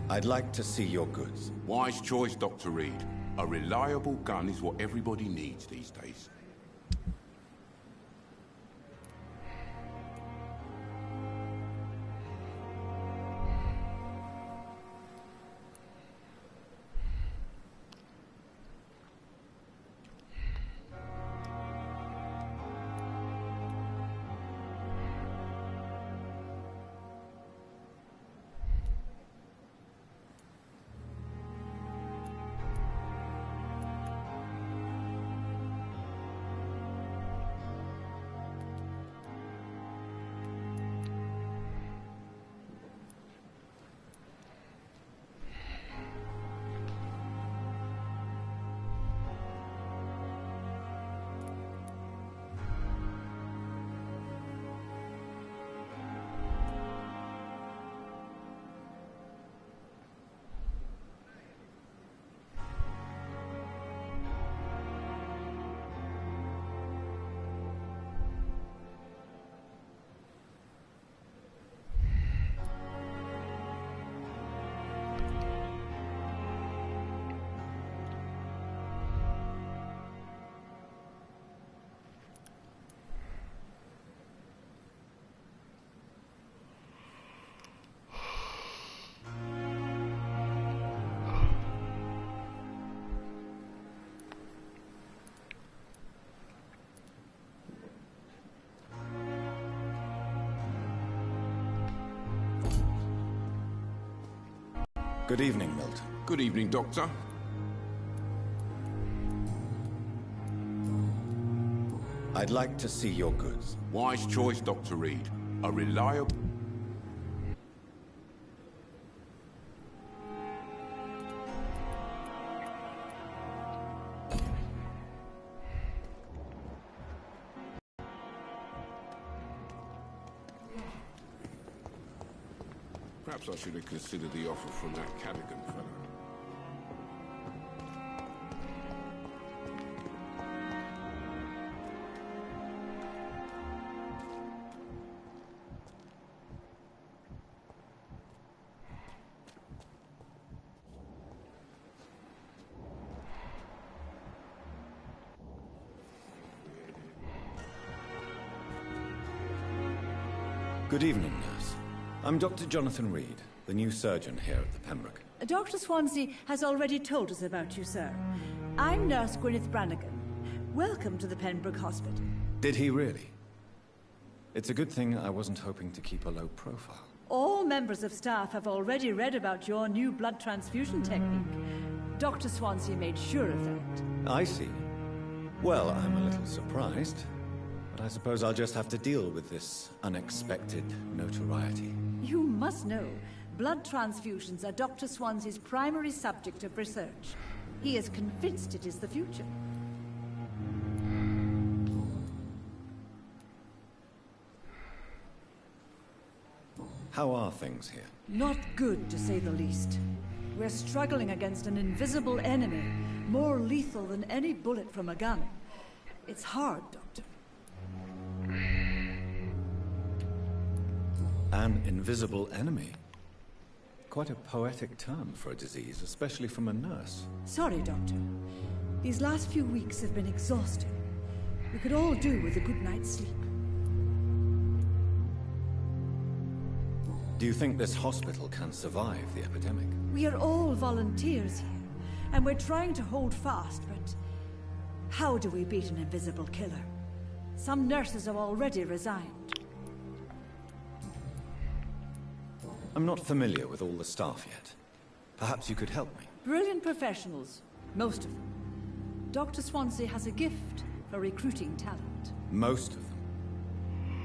I'd like to see your goods. Wise choice, Dr. Reed. A reliable gun is what everybody needs these days. Good evening, Milton. Good evening, Doctor. I'd like to see your goods. Wise choice, Dr. Reed. A reliable... Perhaps I should have considered the offer from that Cadigan fellow. Good evening, nurse. I'm Dr. Jonathan Reed, the new surgeon here at the Pembroke. Dr. Swansea has already told us about you, sir. I'm Nurse Gwyneth Brannigan. Welcome to the Pembroke Hospital. Did he really? It's a good thing I wasn't hoping to keep a low profile. All members of staff have already read about your new blood transfusion technique. Dr. Swansea made sure of that. I see. Well, I'm a little surprised, but I suppose I'll just have to deal with this unexpected notoriety. You must know, blood transfusions are Dr. Swansea's primary subject of research. He is convinced it is the future. How are things here? Not good, to say the least. We're struggling against an invisible enemy, more lethal than any bullet from a gun. It's hard, Doctor. An invisible enemy? Quite a poetic term for a disease, especially from a nurse. Sorry, Doctor. These last few weeks have been exhausting. We could all do with a good night's sleep. Do you think this hospital can survive the epidemic? We are all volunteers here, and we're trying to hold fast, but how do we beat an invisible killer? Some nurses have already resigned. I'm not familiar with all the staff yet. Perhaps you could help me. Brilliant professionals, most of them. Dr. Swansea has a gift for recruiting talent. Most of them.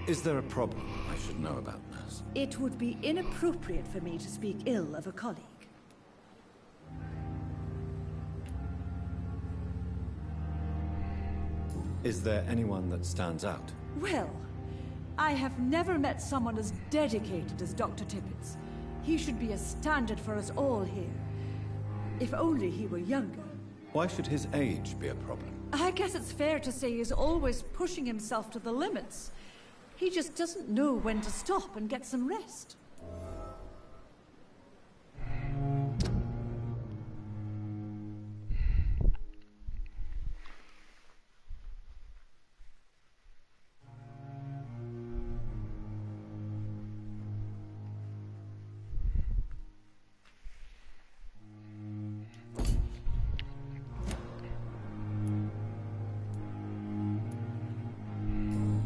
Is there a problem I should know about, nurse? It would be inappropriate for me to speak ill of a colleague. Is there anyone that stands out? Well, I have never met someone as dedicated as Dr. Tippett. He should be a standard for us all here. If only he were younger. Why should his age be a problem? I guess it's fair to say he's always pushing himself to the limits. He just doesn't know when to stop and get some rest.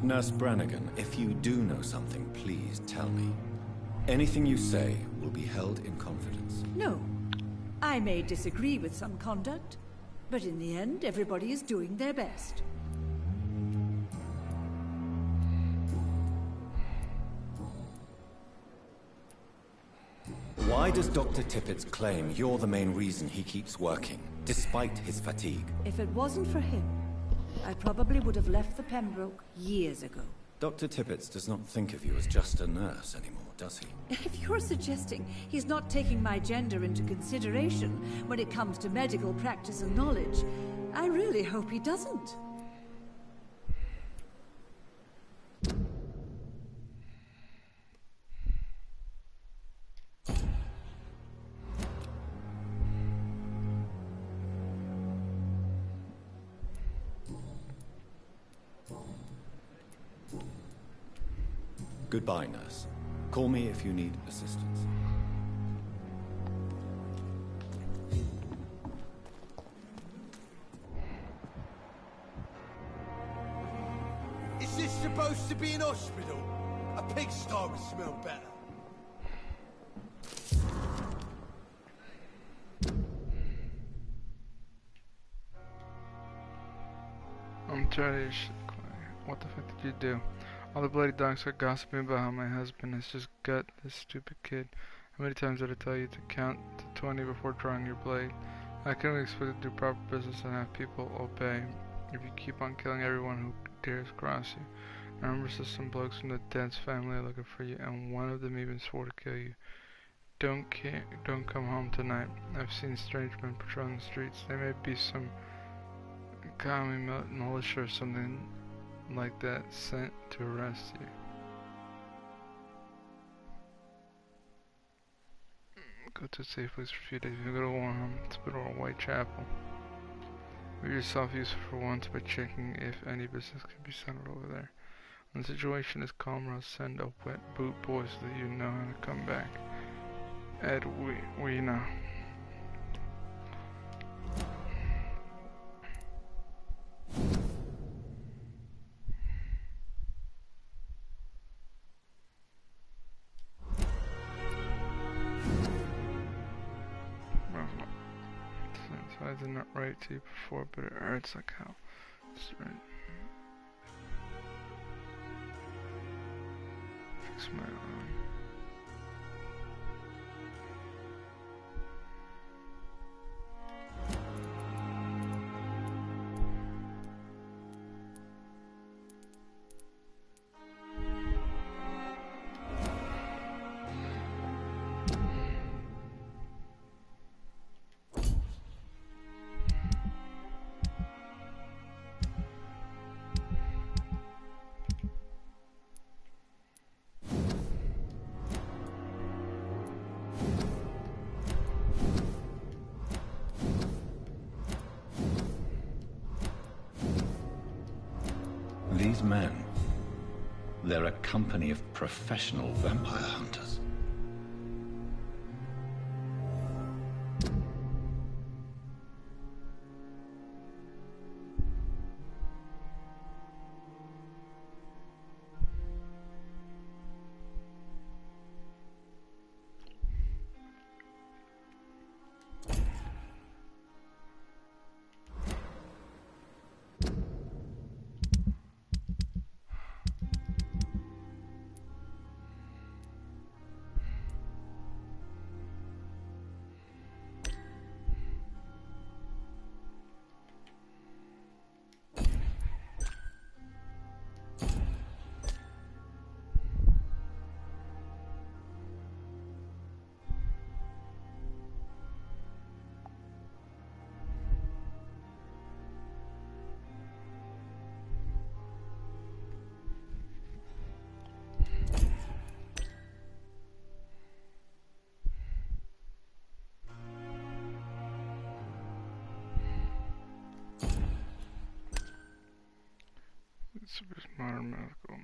Nurse Brannigan, if you do know something, please tell me. Anything you say will be held in confidence. No. I may disagree with some conduct, but in the end, everybody is doing their best. Why does Dr. Tippett claim you're the main reason he keeps working, despite his fatigue? If it wasn't for him, I probably would have left the Pembroke years ago. Dr. Tippett does not think of you as just a nurse anymore, does he? If you're suggesting he's not taking my gender into consideration when it comes to medical practice and knowledge, I really hope he doesn't. Goodbye, nurse. Call me if you need assistance. Is this supposed to be an hospital? A pigsty would smell better. I'm tired of your shit, Clay. What the fuck did you do? All the bloody dogs are gossiping about how my husband has just gut this stupid kid. How many times did I tell you to count to 20 before drawing your blade? I couldn't expect to do proper business and have people obey if you keep on killing everyone who dares cross you. I remember some blokes from the Dent's family are looking for you, and one of them even swore to kill you. Don't come home tonight. I've seen strange men patrolling the streets. They may be some commie militia or something like that sent to arrest you. Go to a safe place for a few days. You go to Warham, Hospital, or Whitechapel. Make yourself useful for once by checking if any business can be settled over there. When the situation is calmer, I'll send a wet boot boy so that you know how to come back. Ed, we know. I did not write to you before, but it hurts like hell. Just right. Fix my arm. They're a company of professional vampire hunters. Super modern medical.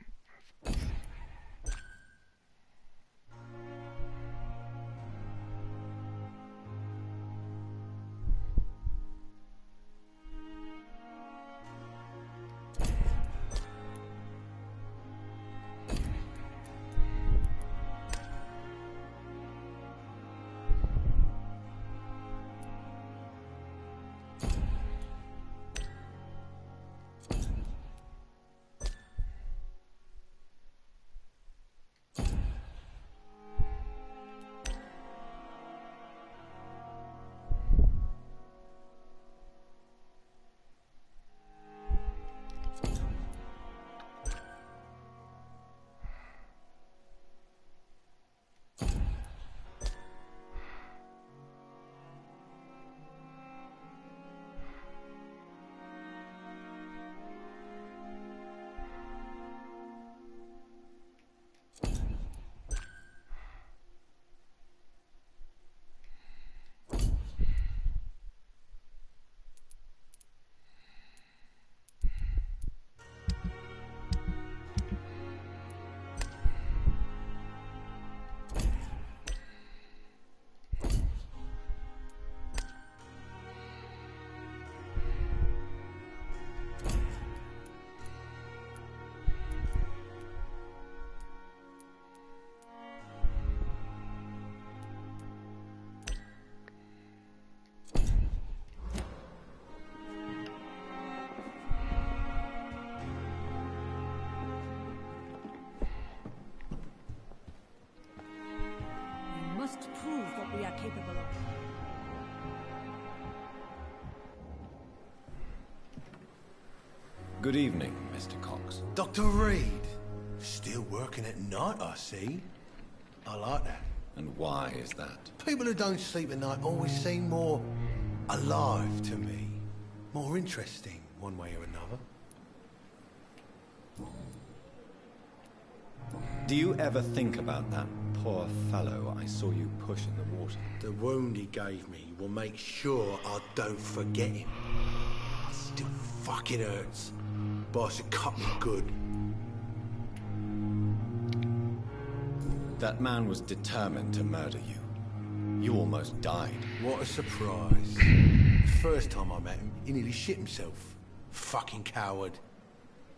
Must prove what we are capable of. Good evening, Mr. Cox. Dr. Reed. Still working at night, I see. I like that. And why is that? People who don't sleep at night always seem more alive to me. More interesting, one way or another. Do you ever think about that poor fellow I saw you push in the water? The wound he gave me will make sure I don't forget him. It still fucking hurts. Boss had cut me good. That man was determined to murder you. You almost died. What a surprise. The first time I met him, he nearly shit himself. Fucking coward.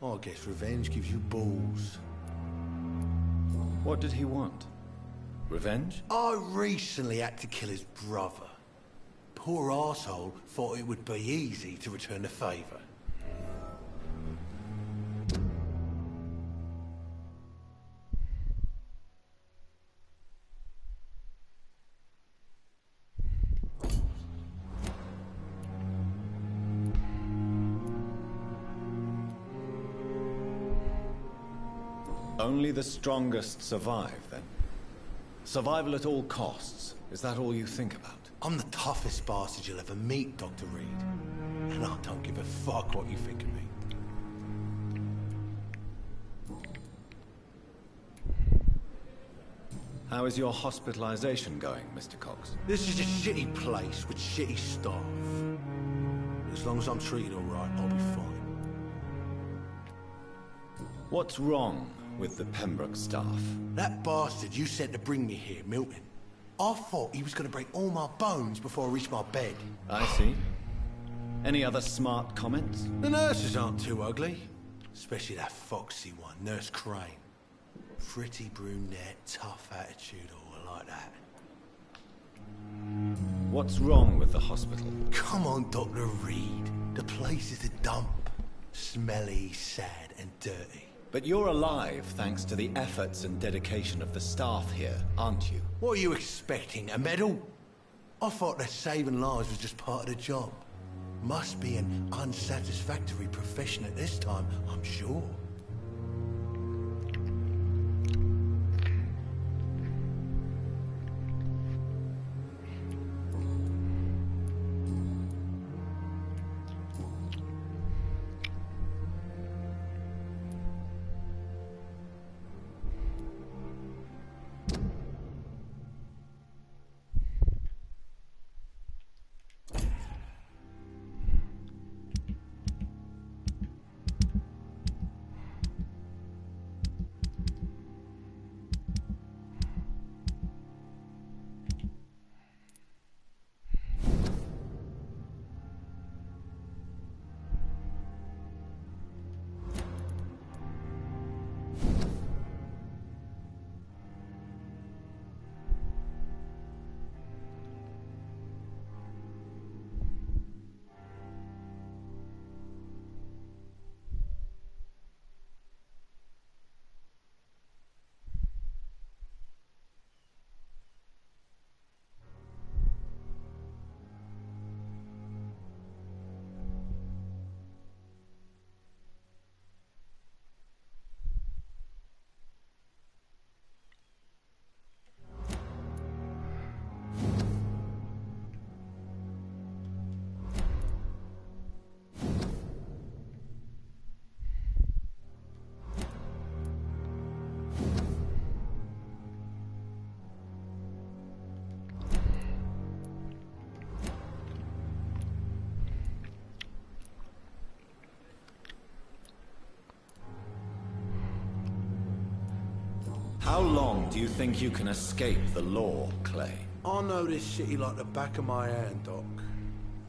I guess revenge gives you balls. What did he want? Revenge? I recently had to kill his brother. Poor arsehole thought it would be easy to return the favour. Only the strongest survive, then? Survival at all costs. Is that all you think about? I'm the toughest bastard you'll ever meet, Dr. Reed. And I don't give a fuck what you think of me. How is your hospitalization going, Mr. Cox? This is a shitty place with shitty staff. As long as I'm treated all right, I'll be fine. What's wrong with the Pembroke staff. That bastard you sent to bring me here, Milton. I thought he was going to break all my bones before I reached my bed. I see. Any other smart comments? The nurses aren't too ugly. Especially that foxy one, Nurse Crane. Pretty brunette, tough attitude, all like that. What's wrong with the hospital? Come on, Dr. Reed. The place is a dump. Smelly, sad, and dirty. But you're alive thanks to the efforts and dedication of the staff here, aren't you? What are you expecting, a medal? I thought that saving lives was just part of the job. Must be an unsatisfactory profession at this time, I'm sure. How long do you think you can escape the law, Clay? I know this city like the back of my hand, Doc.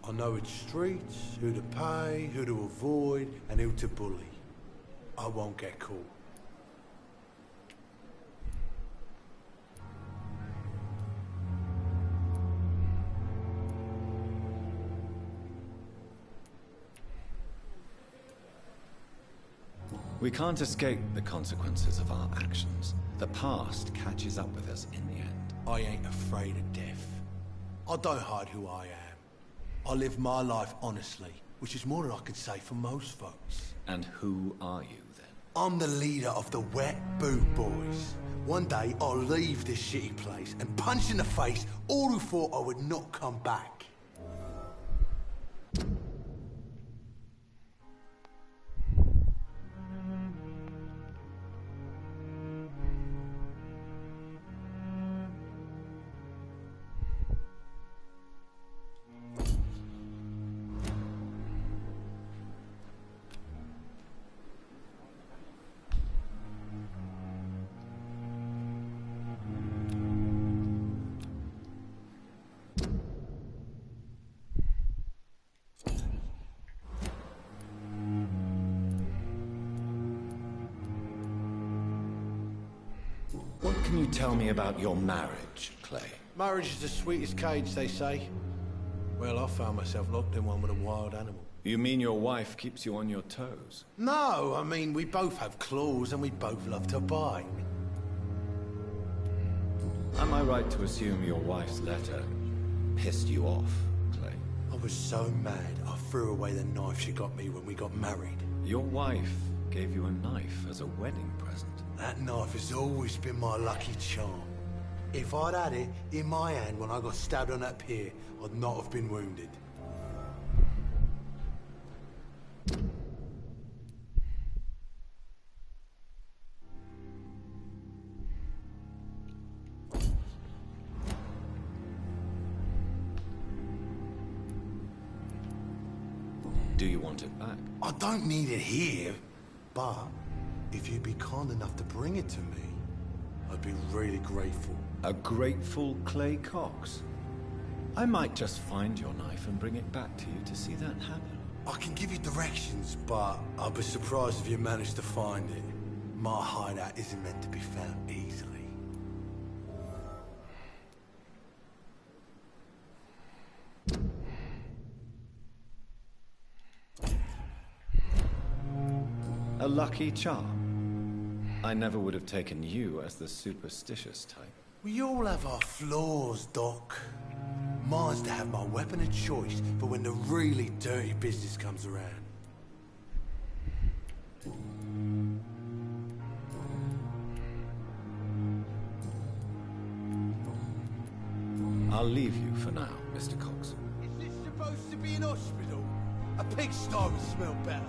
I know its streets, who to pay, who to avoid, and who to bully. I won't get caught. We can't escape the consequences of our actions. The past catches up with us in the end. I ain't afraid of death. I don't hide who I am. I live my life honestly, which is more than I can say for most folks. And who are you, then? I'm the leader of the Wet Boot Boys. One day, I'll leave this shitty place and punch in the face all who thought I would not come back. What can you tell me about your marriage, Clay? Marriage is the sweetest cage, they say. Well, I found myself locked in one with a wild animal. You mean your wife keeps you on your toes? No, I mean, we both have claws and we both love to bite. Am I right to assume your wife's letter pissed you off, Clay? I was so mad, I threw away the knife she got me when we got married. Your wife gave you a knife as a wedding present. That knife has always been my lucky charm. If I'd had it in my hand when I got stabbed on that pier, I'd not have been wounded. Do you want it back? I don't need it here, but if you'd be kind enough to bring it to me, I'd be really grateful. A grateful Clay Cox? I might just find your knife and bring it back to you to see that happen. I can give you directions, but I'll be surprised if you manage to find it. My hideout isn't meant to be found easily. A lucky charm. I never would have taken you as the superstitious type. We all have our flaws, Doc. Mine's to have my weapon of choice for when the really dirty business comes around. I'll leave you for now, Mr. Cox. Is this supposed to be an hospital? A pigsty would smell better.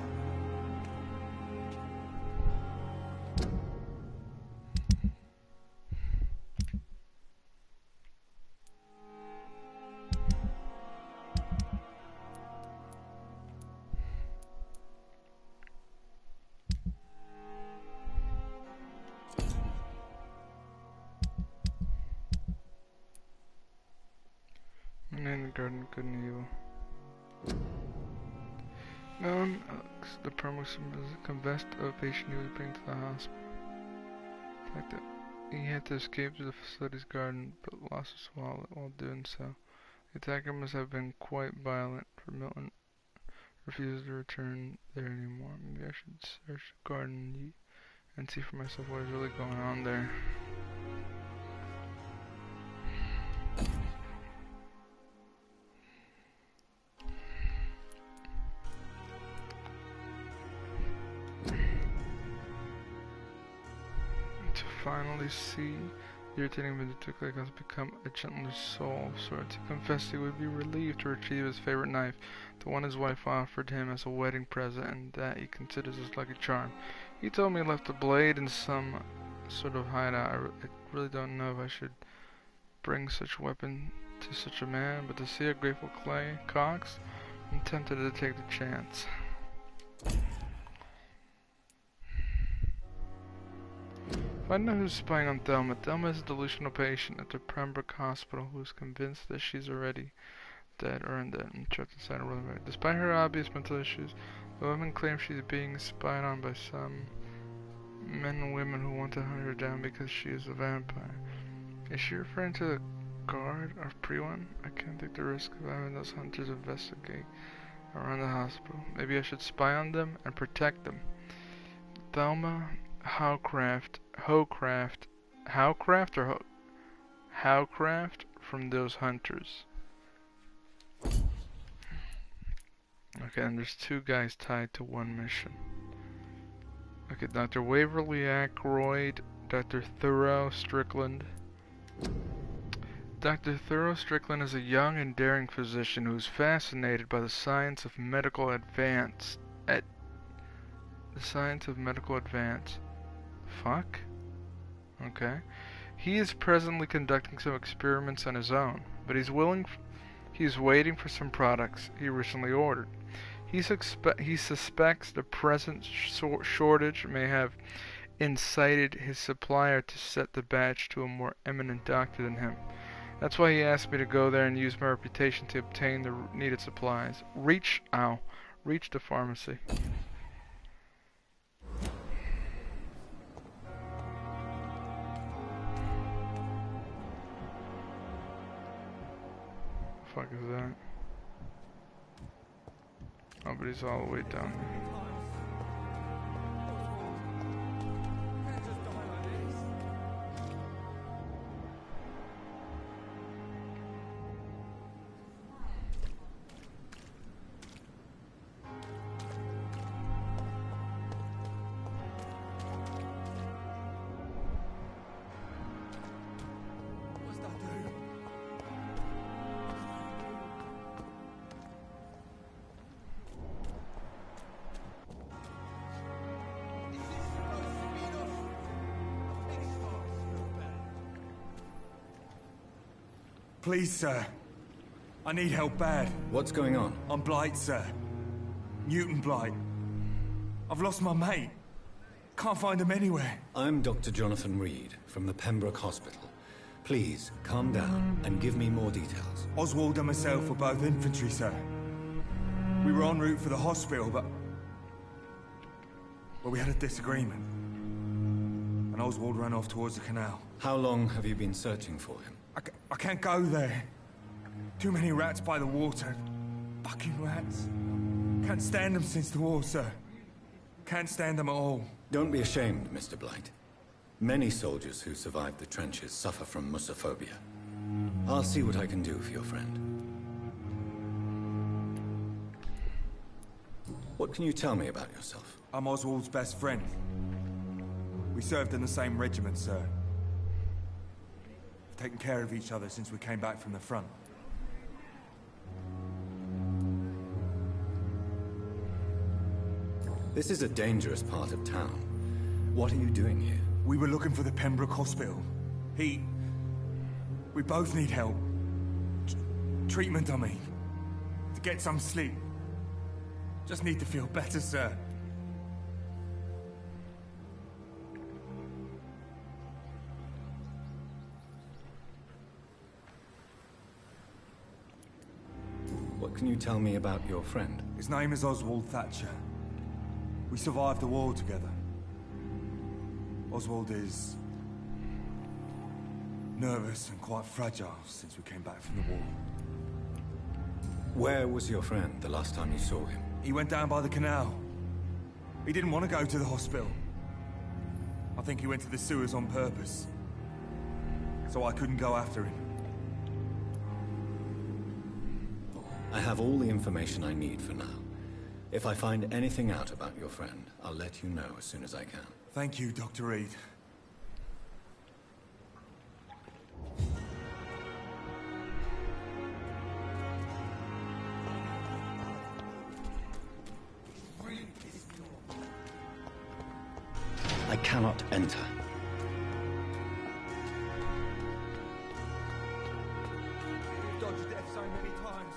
In the garden, good and evil. Alex, the promise convinced of a patient he was bringing to the hospital. The fact that he had to escape to the facility's garden, but lost his wallet while doing so. The attacker must have been quite violent, for Milton refuses to return there anymore. Maybe I should search the garden and see for myself what is really going on there. To finally see the irritating vindictive Clay has become a gentler soul of sorts. He confessed he would be relieved to retrieve his favorite knife, the one his wife offered him as a wedding present, and that he considers his lucky charm. He told me he left the blade in some sort of hideout. I really don't know if I should bring such a weapon to such a man, but to see a grateful Clay Cox, I'm tempted to take the chance. Find out who's spying on Thelma. Thelma is a delusional patient at the Pembroke Hospital who is convinced that she's already dead or undead and trapped inside a relic. Despite her obvious mental issues, the woman claims she's being spied on by some men and women who want to hunt her down because she is a vampire. Is she referring to the guard or Pre-1? I can't take the risk of having those hunters investigate around the hospital. Maybe I should spy on them and protect them. Thelma Howcraft from those hunters. Okay, and there's two guys tied to one mission. Okay, Dr. Waverly Ackroyd, Dr. Thoreau Strickland. Dr. Thoreau Strickland is a young and daring physician who is fascinated by the science of medical advance. Fuck? Okay. He is presently conducting some experiments on his own, but he's waiting for some products he recently ordered. He suspects the present shortage may have incited his supplier to set the batch to a more eminent doctor than him. That's why he asked me to go there and use my reputation to obtain the needed supplies. Reach the pharmacy. The fuck is that? Oh, but he's all the way down there. Please, sir. I need help bad. What's going on? I'm Blight, sir. Newton Blight. I've lost my mate. Can't find him anywhere. I'm Dr. Jonathan Reed from the Pembroke Hospital. Please, calm down and give me more details. Oswald and myself were both infantry, sir. We were en route for the hospital, but we had a disagreement. And Oswald ran off towards the canal. How long have you been searching for him? I can't go there. Too many rats by the water. Fucking rats. Can't stand them since the war, sir. Can't stand them at all. Don't be ashamed, Mr. Blight. Many soldiers who survived the trenches suffer from musophobia. I'll see what I can do for your friend. What can you tell me about yourself? I'm Oswald's best friend. We served in the same regiment, sir. We've taken care of each other since we came back from the front. This is a dangerous part of town. What are you doing here? We were looking for the Pembroke Hospital. We both need help. Treatment, I mean. To get some sleep. Just need to feel better, sir. What can you tell me about your friend? His name is Oswald Thatcher. We survived the war together. Oswald is nervous and quite fragile since we came back from the war. Where was your friend the last time you saw him? He went down by the canal. He didn't want to go to the hospital. I think he went to the sewers on purpose. So I couldn't go after him. I have all the information I need for now. If I find anything out about your friend, I'll let you know as soon as I can. Thank you, Dr. Reed. I cannot enter. We've dodged death so many times.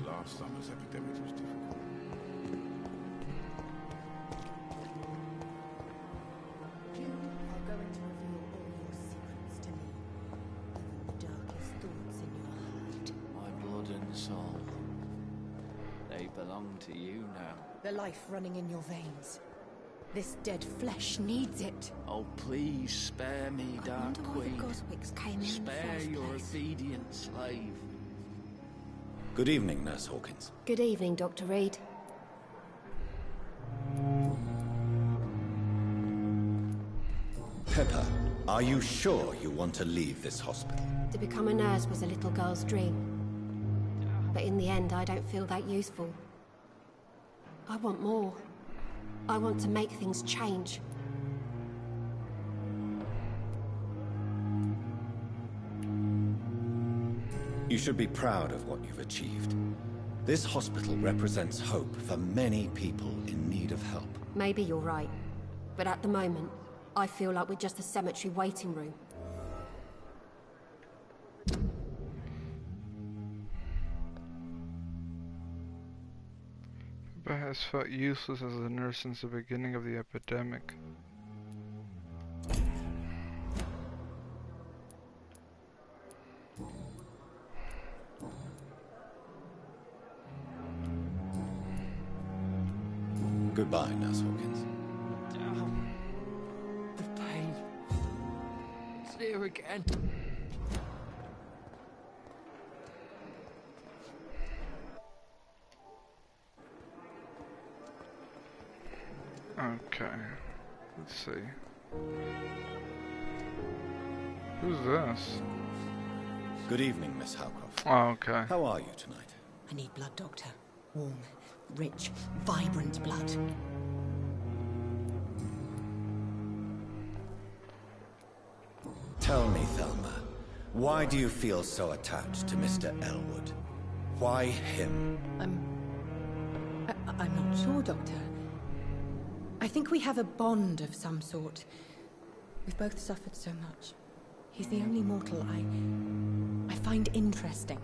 Last summer's epidemic was difficult. You are going to reveal all your secrets to me, even the darkest thoughts in your heart. My blood and soul. They belong to you now. The life running in your veins. This dead flesh needs it. Oh, please spare me, Dark Queen. Spare your obedient slave. Good evening, Nurse Hawkins. Good evening, Dr. Reed. Pepper, are you sure you want to leave this hospital? To become a nurse was a little girl's dream. But in the end, I don't feel that useful. I want more. I want to make things change. You should be proud of what you've achieved. This hospital represents hope for many people in need of help. Maybe you're right. But at the moment, I feel like we're just a cemetery waiting room. But has felt useless as a nurse since the beginning of the epidemic. Goodbye, Nurse Hawkins. The pain. It's here again. Oh Okay. Let's see. Who's this? Good evening, Miss Howcroft. Oh, okay. How are you tonight? I need blood, Doctor. Warm, rich, vibrant blood. Tell me, Thelma, why do you feel so attached to Mr. Elwood? Why him? I'm not sure, Doctor. I think we have a bond of some sort. We've both suffered so much. He's the only mortal I find interesting.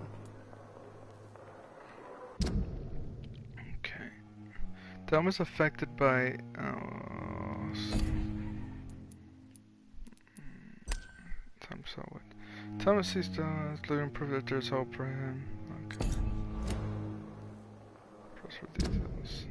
Okay. Thelma's affected by... Thelma sees the living proof that there's hope for him. Okay. Press for details.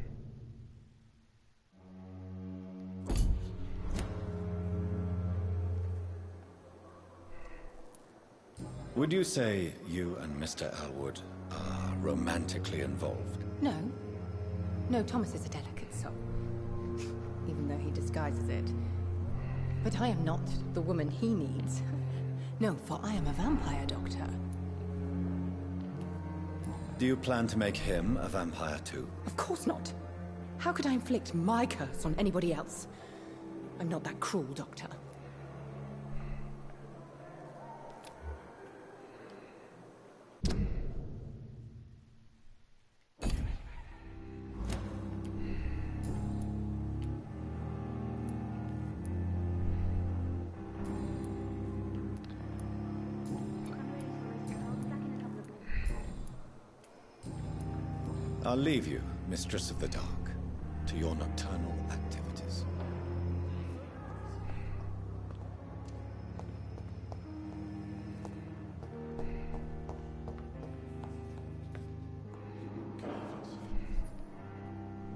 Would you say you and Mr. Elwood are romantically involved? No. No, Thomas is a delicate soul. Even though he disguises it. But I am not the woman he needs. No, for I am a vampire, Doctor. Do you plan to make him a vampire too? Of course not. How could I inflict my curse on anybody else? I'm not that cruel, Doctor. I'll leave you, Mistress of the Dark, to your nocturnal activities.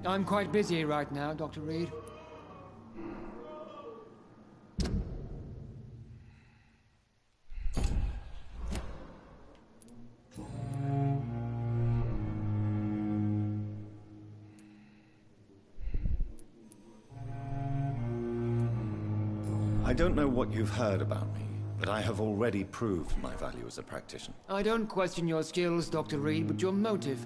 I'm quite busy right now, Dr. Reed. I don't know what you've heard about me, but I have already proved my value as a practitioner. I don't question your skills, Dr. Reed, but your motive.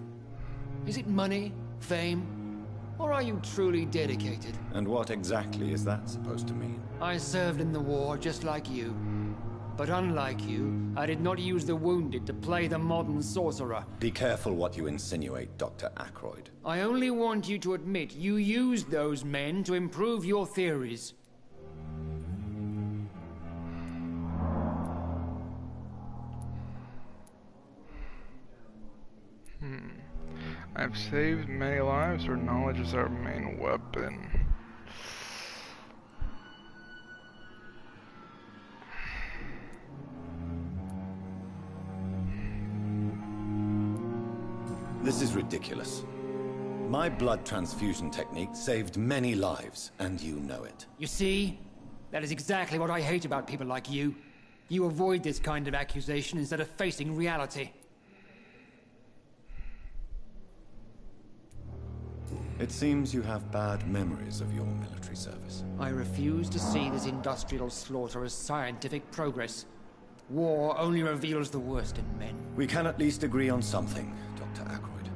Is it money, fame, or are you truly dedicated? And what exactly is that supposed to mean? I served in the war just like you. But unlike you, I did not use the wounded to play the modern sorcerer. Be careful what you insinuate, Dr. Ackroyd. I only want you to admit you used those men to improve your theories. I've saved many lives, or knowledge is our main weapon. This is ridiculous. My blood transfusion technique saved many lives, and you know it. You see? That is exactly what I hate about people like you. You avoid this kind of accusation instead of facing reality. It seems you have bad memories of your military service. I refuse to see this industrial slaughter as scientific progress. War only reveals the worst in men. We can at least agree on something, Dr. Ackroyd.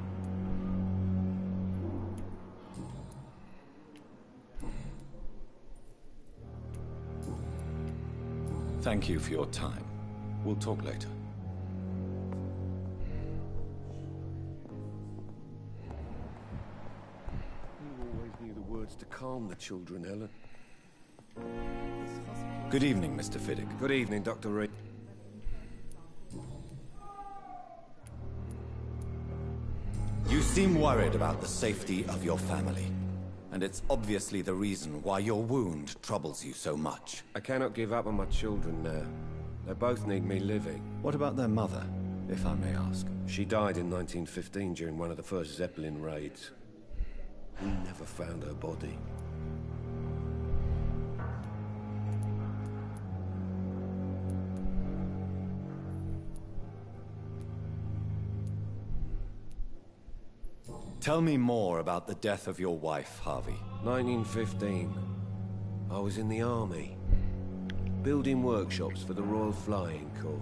Thank you for your time. We'll talk later. To calm the children, Helen. Good evening, Mr. Fiddick. Good evening, Dr. Reed. You seem worried about the safety of your family. And it's obviously the reason why your wound troubles you so much. I cannot give up on my children now. They both need me living. What about their mother, if I may ask? She died in 1915 during one of the first Zeppelin raids. We never found her body. Tell me more about the death of your wife, Harvey. 1915. I was in the army, building workshops for the Royal Flying Corps.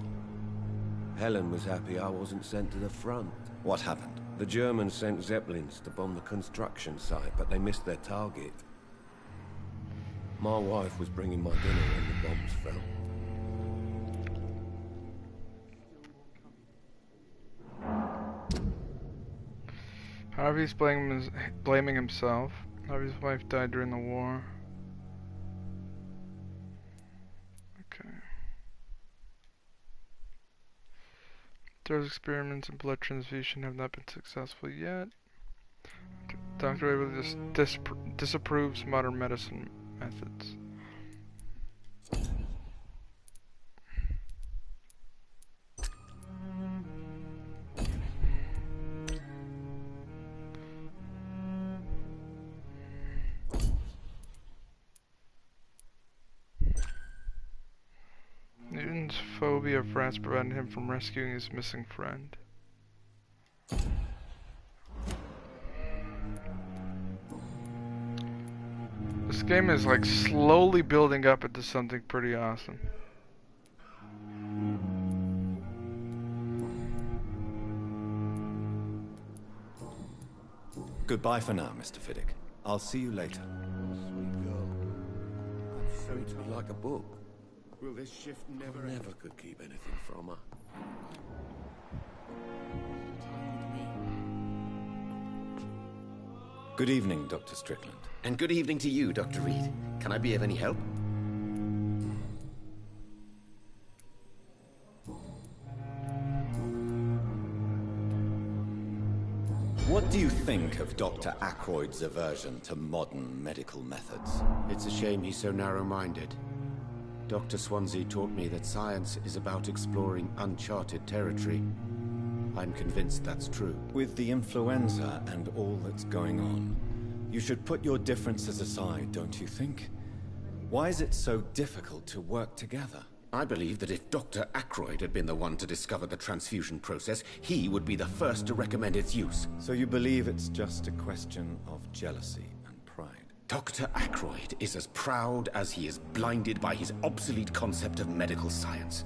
Helen was happy I wasn't sent to the front. What happened? The Germans sent Zeppelins to bomb the construction site, but they missed their target. My wife was bringing my dinner when the bombs fell. Harvey's blaming himself. Harvey's wife died during the war. Okay. Those experiments in blood transfusion have not been successful yet. Dr. Abel just disapproves modern medicine methods. Newton's phobia of rats prevented him from rescuing his missing friend. This game is like slowly building up into something pretty awesome. Goodbye for now, Mr. Fiddick. I'll see you later. Sweet girl. That reads me like a book. Will this shift never I never could keep anything from her. Good evening, Dr. Strickland. And good evening to you, Dr. Reed. Can I be of any help? What do you think of Dr. Ackroyd's aversion to modern medical methods? It's a shame he's so narrow-minded. Dr. Swansea taught me that science is about exploring uncharted territory. I'm convinced that's true. With the influenza and all that's going on, you should put your differences aside, don't you think? Why is it so difficult to work together? I believe that if Dr. Ackroyd had been the one to discover the transfusion process, he would be the first to recommend its use. So you believe it's just a question of jealousy and pride? Dr. Ackroyd is as proud as he is blinded by his obsolete concept of medical science.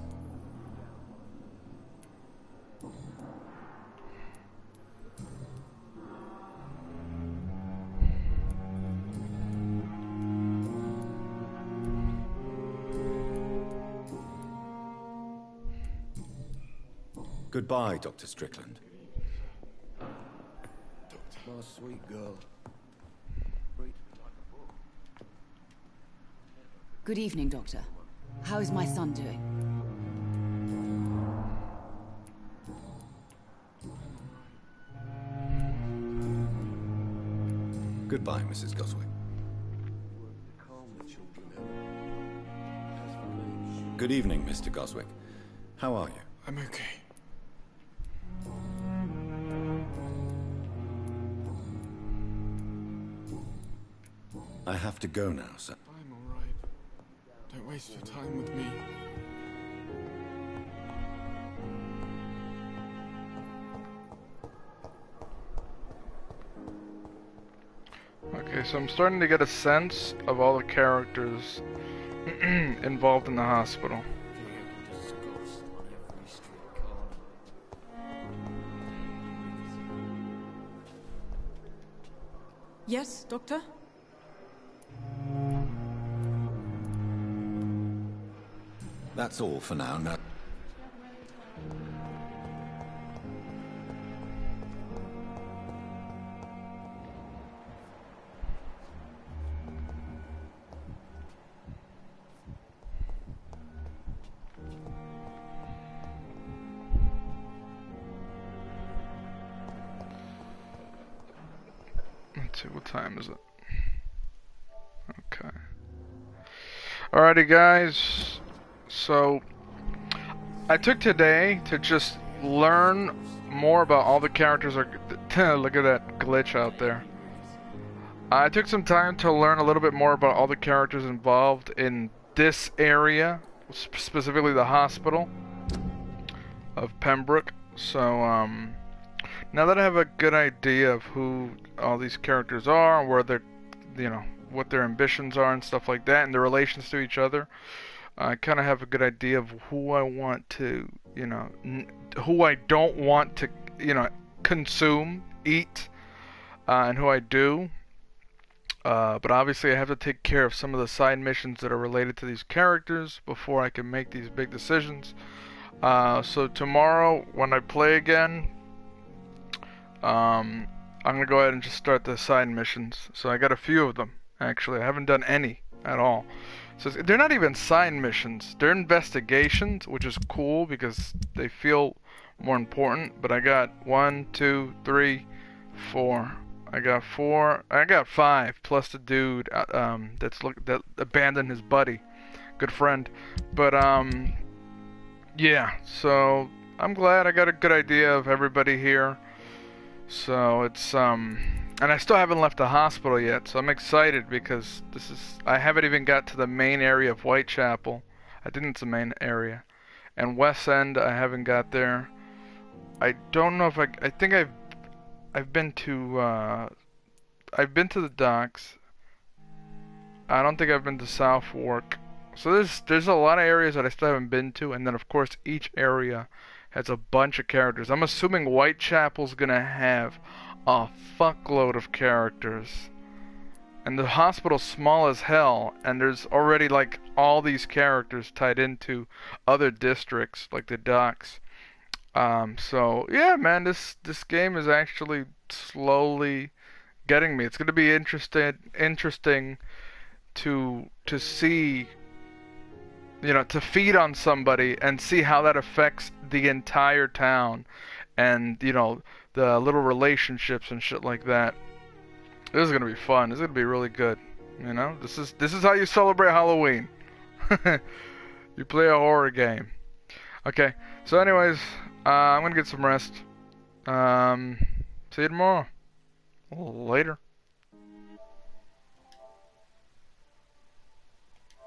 Goodbye, Dr. Strickland. My sweet girl. Good evening, Doctor. How is my son doing? Goodbye, Mrs. Goswick. Good evening, Mr. Goswick. How are you? I'm okay. I have to go now, sir. I'm all right. Don't waste your time with me. Okay, so I'm starting to get a sense of all the characters involved in the hospital. Yes, Doctor? That's all for now. No. Let's see, what time is it? Okay. Alrighty, guys. So, I took today to just learn more about all the characters. Look at that glitch out there. I took some time to learn a little bit more about all the characters involved in this area, specifically the hospital of Pembroke. So, Now that I have a good idea of who all these characters are, and where they're, you know, what their ambitions are and stuff like that, and their relations to each other, I kind of have a good idea of who I want to, you know, who I don't want to, you know, consume, eat, and who I do. But obviously I have to take care of some of the side missions that are related to these characters before I can make these big decisions. So tomorrow, when I play again, I'm gonna go ahead and just start the side missions. So I got a few of them, actually. I haven't done any at all. So they're not even side missions. They're investigations, which is cool because they feel more important. But I got 1, 2, 3, 4. I got 4. I got 5 plus the dude that abandoned his buddy, good friend. But yeah. So I'm glad I got a good idea of everybody here. So it's and I still haven't left the hospital yet, so I'm excited because I haven't even got to the main area of Whitechapel. I think it's the main area. And West End, I haven't got there. I don't know if I think I've been to the docks. I don't think I've been to Southwark. So there's a lot of areas that I still haven't been to, and then of course each area has a bunch of characters. I'm assuming Whitechapel's gonna have a fuckload of characters. And the hospital's small as hell, and there's already like all these characters tied into other districts, like the docks. So yeah, man, this game is actually slowly getting me. It's gonna be interesting to see, you know, to feed on somebody and see how that affects the entire town, and you know, the little relationships and shit like that. This is gonna be fun. This is gonna be really good. You know, this is how you celebrate Halloween. You play a horror game. Okay. So, anyways, I'm gonna get some rest. See you tomorrow. Later.